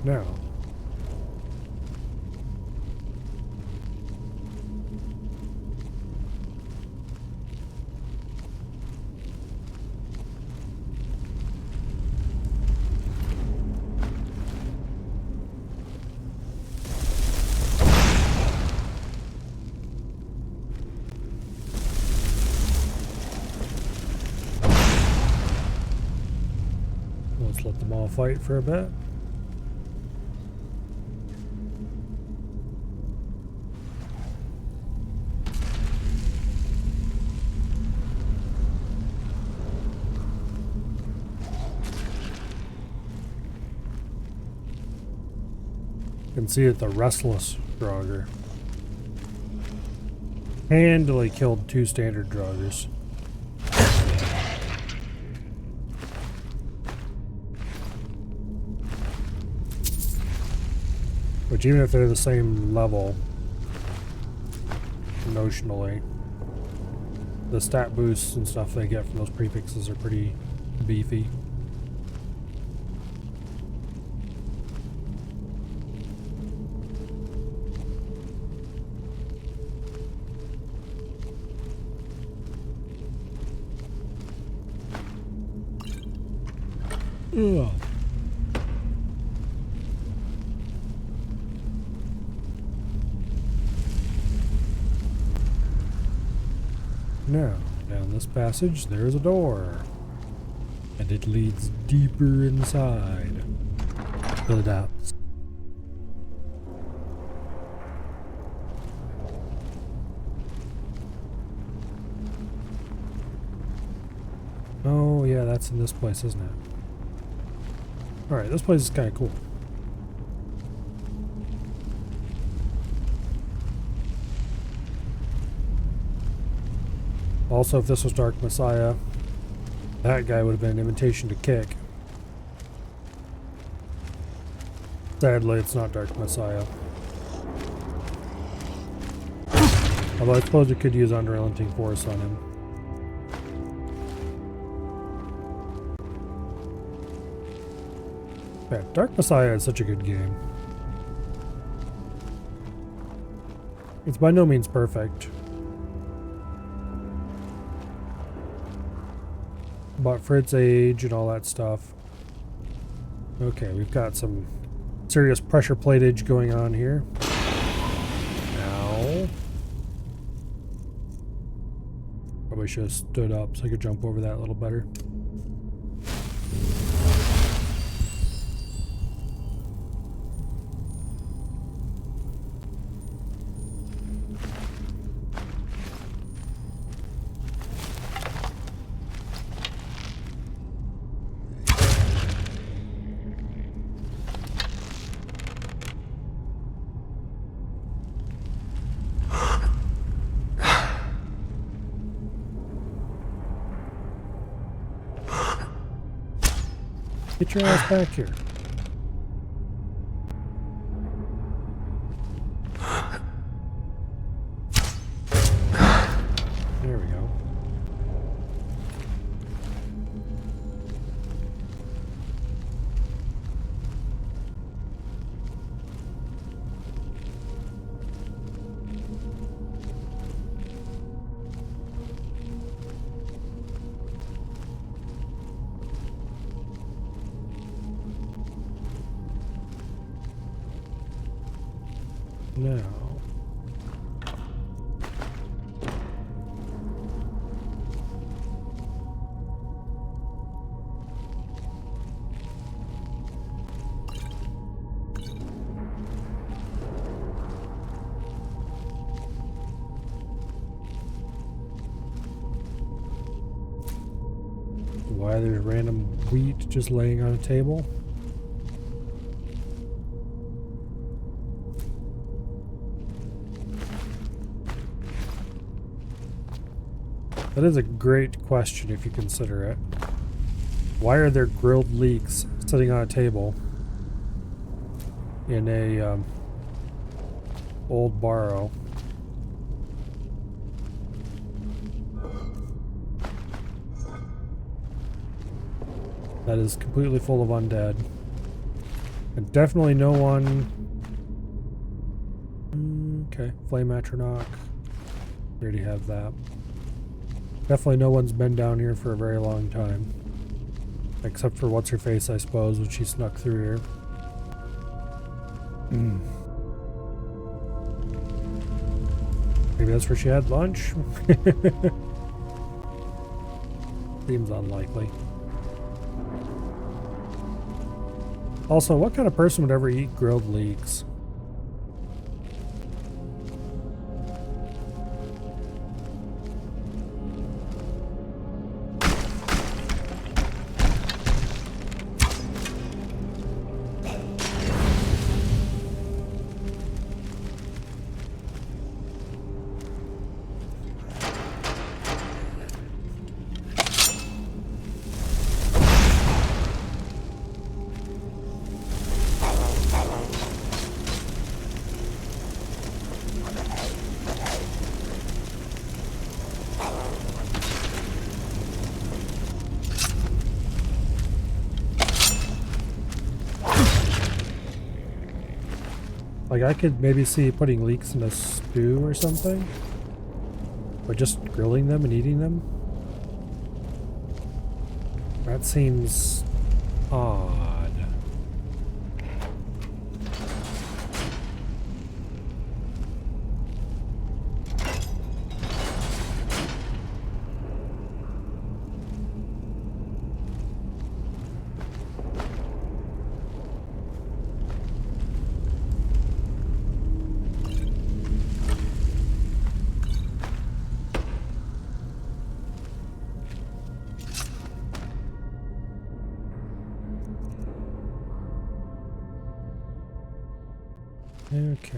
Now, let's let them all fight for a bit. You can see it, the restless Draugr handily killed 2 standard Draugrs. Which, even if they're the same level, notionally, the stat boosts and stuff they get from those prefixes are pretty beefy. Ugh. Now, down this passage, there's a door. And it leads deeper inside. To the depths. Oh, yeah, that's in this place, isn't it? Alright, this place is kind of cool. Also, if this was Dark Messiah, that guy would have been an invitation to kick. Sadly, it's not Dark Messiah. Although I suppose you could use Unrelenting Force on him. Yeah, Dark Messiah is such a good game. It's by no means perfect. But for its age and all that stuff. Okay, we've got some serious pressure platage going on here. Now, Probably should have stood up so I could jump over that a little better. Get your ass back here. There we go. Now, why there's random wheat just laying on a table? That is a great question if you consider it. Why are there grilled leeks sitting on a table in a old barrow? That is completely full of undead. And definitely no one... Okay, Flame Atronach. We already have that. Definitely no one's been down here for a very long time. Except for What's-Her-Face, I suppose, when she snuck through here. Maybe that's where she had lunch? Seems unlikely. Also, what kind of person would ever eat grilled leeks? Like, I could maybe see putting leeks in a stew or something. Or just grilling them and eating them. That seems odd. Okay.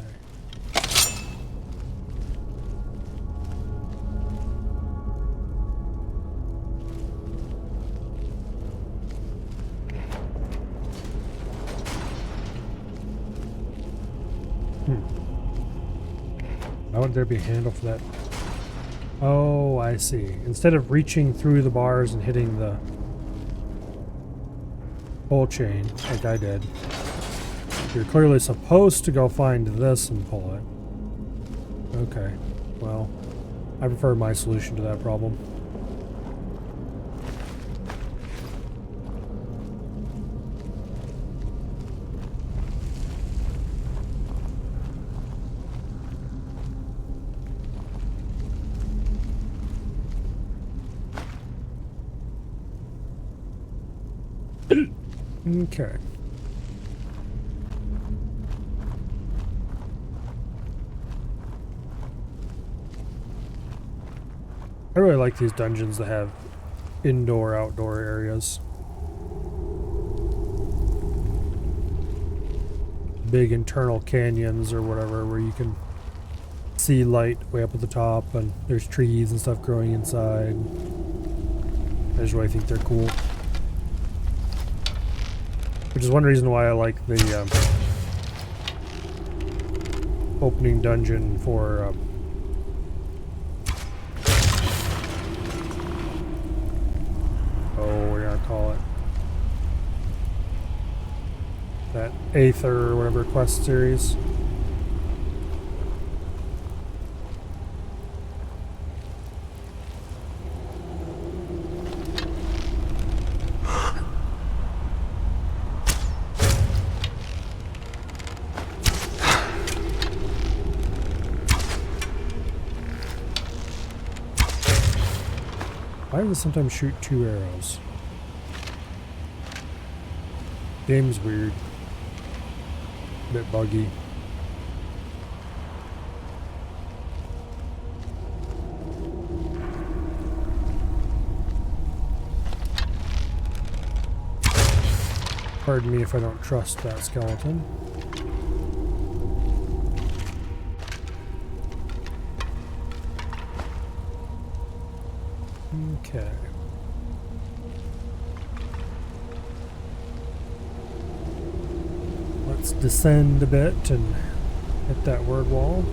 Why would there be a handle for that? Oh, I see. Instead of reaching through the bars and hitting the pull chain, like I did, you're clearly supposed to go find this and pull it. Okay, well, I prefer my solution to that problem. Okay. I really like these dungeons that have indoor, outdoor areas. Big internal canyons or whatever where you can see light way up at the top and there's trees and stuff growing inside. I just really think they're cool. Which is one reason why I like the opening dungeon for we're gonna call it that Aether or whatever quest series. Why does it sometimes shoot 2 arrows? Game's weird. A bit buggy. Pardon me if I don't trust that skeleton. Okay. Let's descend a bit and hit that word wall.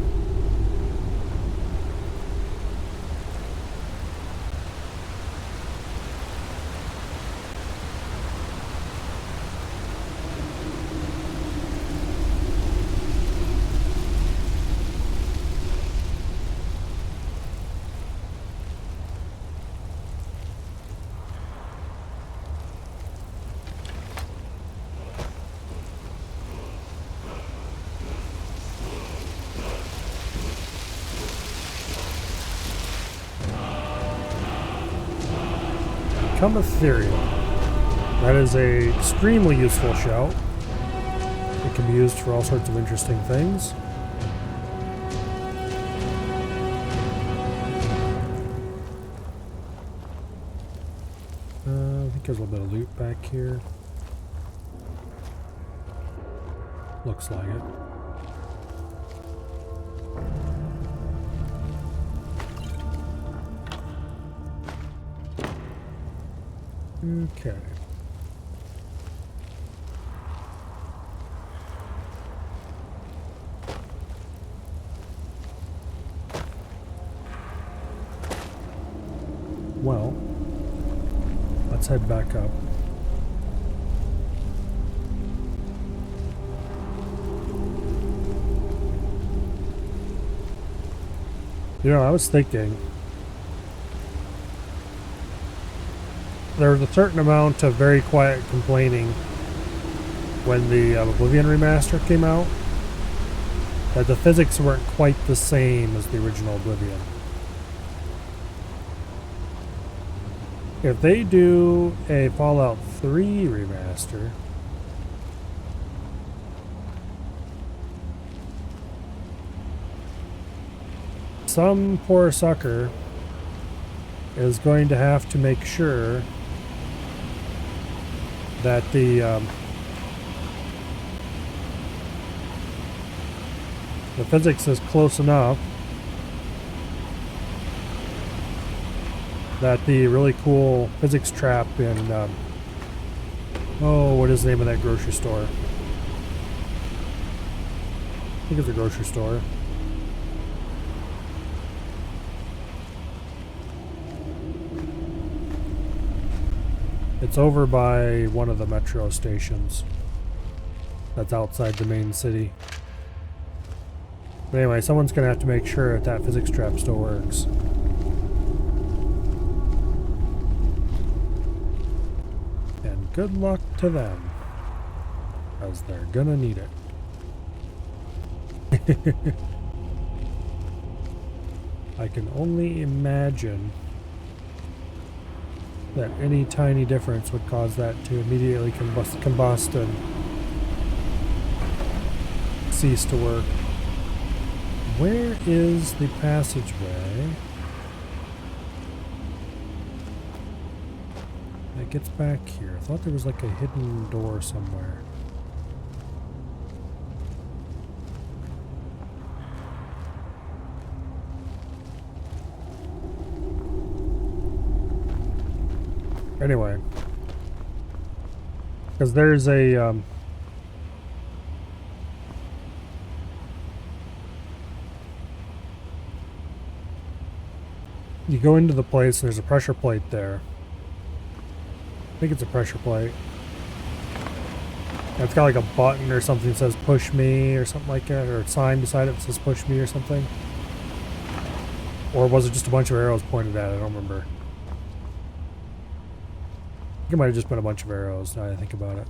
Become ethereal. That is a extremely useful shout. It can be used for all sorts of interesting things. I think there's a little bit of loot back here. Looks like it. Okay. Well, let's head back up. You know, I was thinking there was a certain amount of very quiet complaining when the Oblivion remaster came out that the physics weren't quite the same as the original Oblivion. If they do a Fallout 3 remaster, some poor sucker is going to have to make sure that the physics is close enough that the really cool physics trap in oh, what is the name of that grocery store? I think it's a grocery store. It's over by one of the metro stations that's outside the main city. But anyway, someone's going to have to make sure that that physics trap still works. And good luck to them, because they're going to need it. I can only imagine that any tiny difference would cause that to immediately combust and cease to work. Where is the passageway that gets back here? I thought there was like a hidden door somewhere. Anyway, because there's a you go into the place and there's a pressure plate there. I think it's a pressure plate. And it's got like a button or something that says push me or something like that, or a sign beside it that says push me or something. Or was it just a bunch of arrows pointed at it? I don't remember. I think it might have just been a bunch of arrows now that I think about it.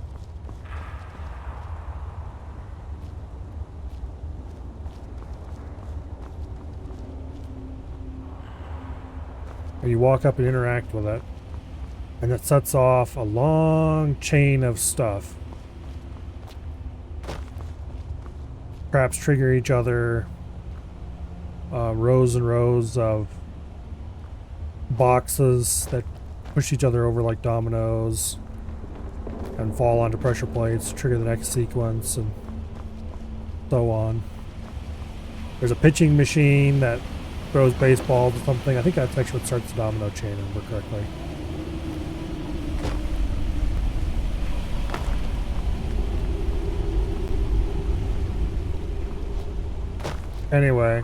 And you walk up and interact with it. And it sets off a long chain of stuff. Traps trigger each other. Rows and rows of boxes that push each other over like dominoes and fall onto pressure plates, trigger the next sequence, and so on. There's a pitching machine that throws baseballs or something. I think that's actually what starts the domino chain, if I remember correctly. Anyway,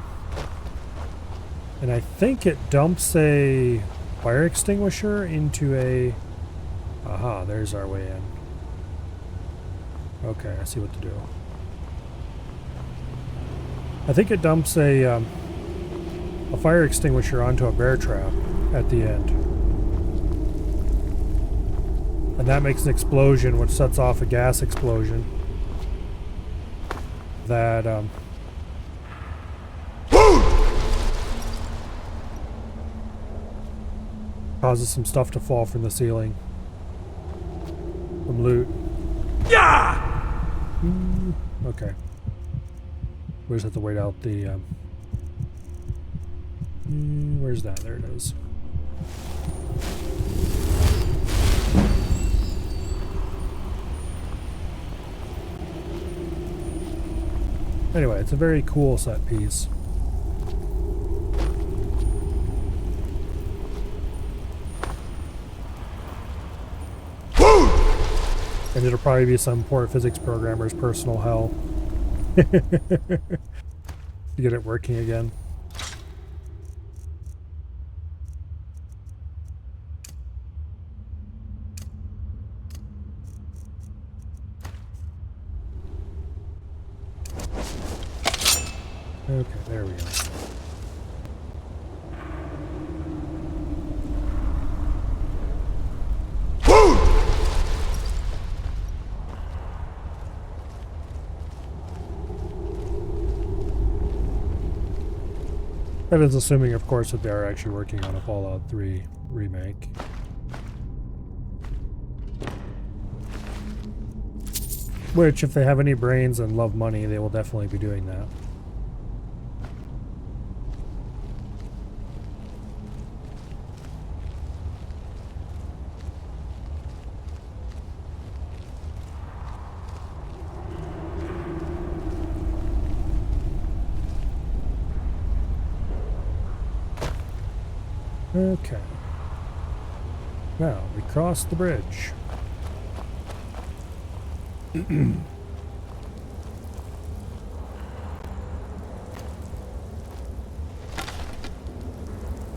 and I think it dumps a fire extinguisher into a... Aha, there's our way in. Okay, I see what to do. I think it dumps a fire extinguisher onto a bear trap at the end. And that makes an explosion, which sets off a gas explosion that causes some stuff to fall from the ceiling. Some loot. Yeah! Okay. We just have to wait out the... where's that? There it is. Anyway, it's a very cool set piece. And it'll probably be some poor physics programmer's personal hell to get it working again. Okay, there we go. That is assuming, of course, that they are actually working on a Fallout 3 remake. Which, if they have any brains and love money, they will definitely be doing that. Okay. Now, we cross the bridge.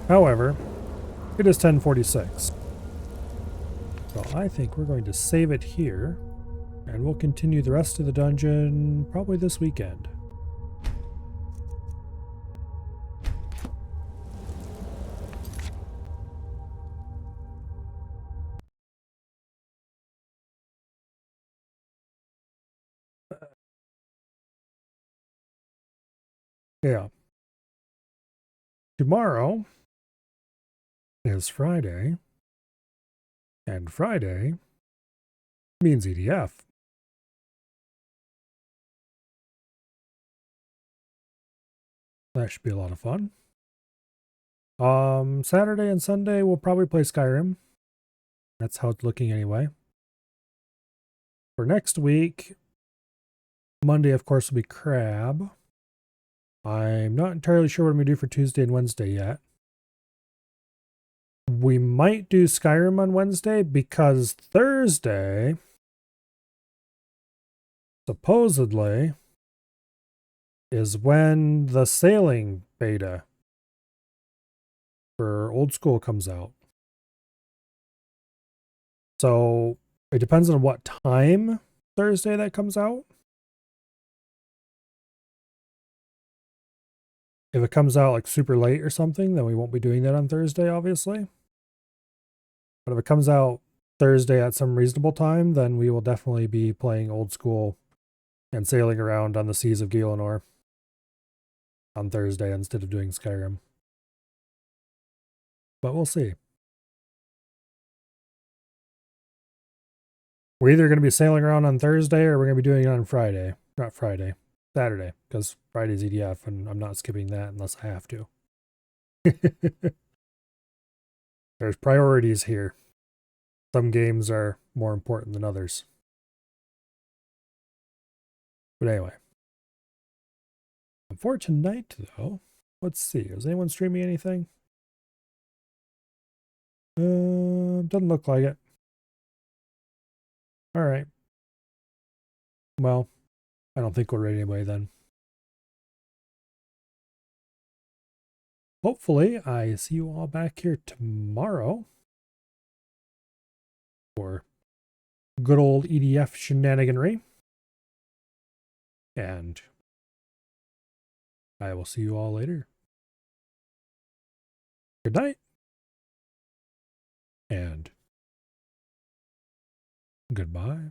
However, it is 10:46. So I think we're going to save it here, and we'll continue the rest of the dungeon probably this weekend. Yeah. Tomorrow is Friday. And Friday means EDF. That should be a lot of fun. Saturday and Sunday we'll probably play Skyrim. That's how it's looking anyway. For next week, Monday, of course, will be Crab. I'm not entirely sure what I'm going to do for Tuesday and Wednesday yet. We might do Skyrim on Wednesday because Thursday, supposedly, is when the sailing beta for Old School comes out. So it depends on what time Thursday that comes out. If it comes out like super late or something, then we won't be doing that on Thursday, obviously. But if it comes out Thursday at some reasonable time, then we will definitely be playing Old School and sailing around on the seas of Gaelenor on Thursday instead of doing Skyrim. But we'll see. We're either going to be sailing around on Thursday or we're going to be doing it on Friday. Not Friday. Saturday, because Friday's EDF and I'm not skipping that unless I have to. There's priorities here. Some games are more important than others. But anyway. For tonight, though, let's see. Is anyone streaming anything? Doesn't look like it. All right. Well, I don't think we're ready anyway then. Hopefully, I see you all back here tomorrow for good old EDF shenaniganry. And I will see you all later. Good night. And goodbye.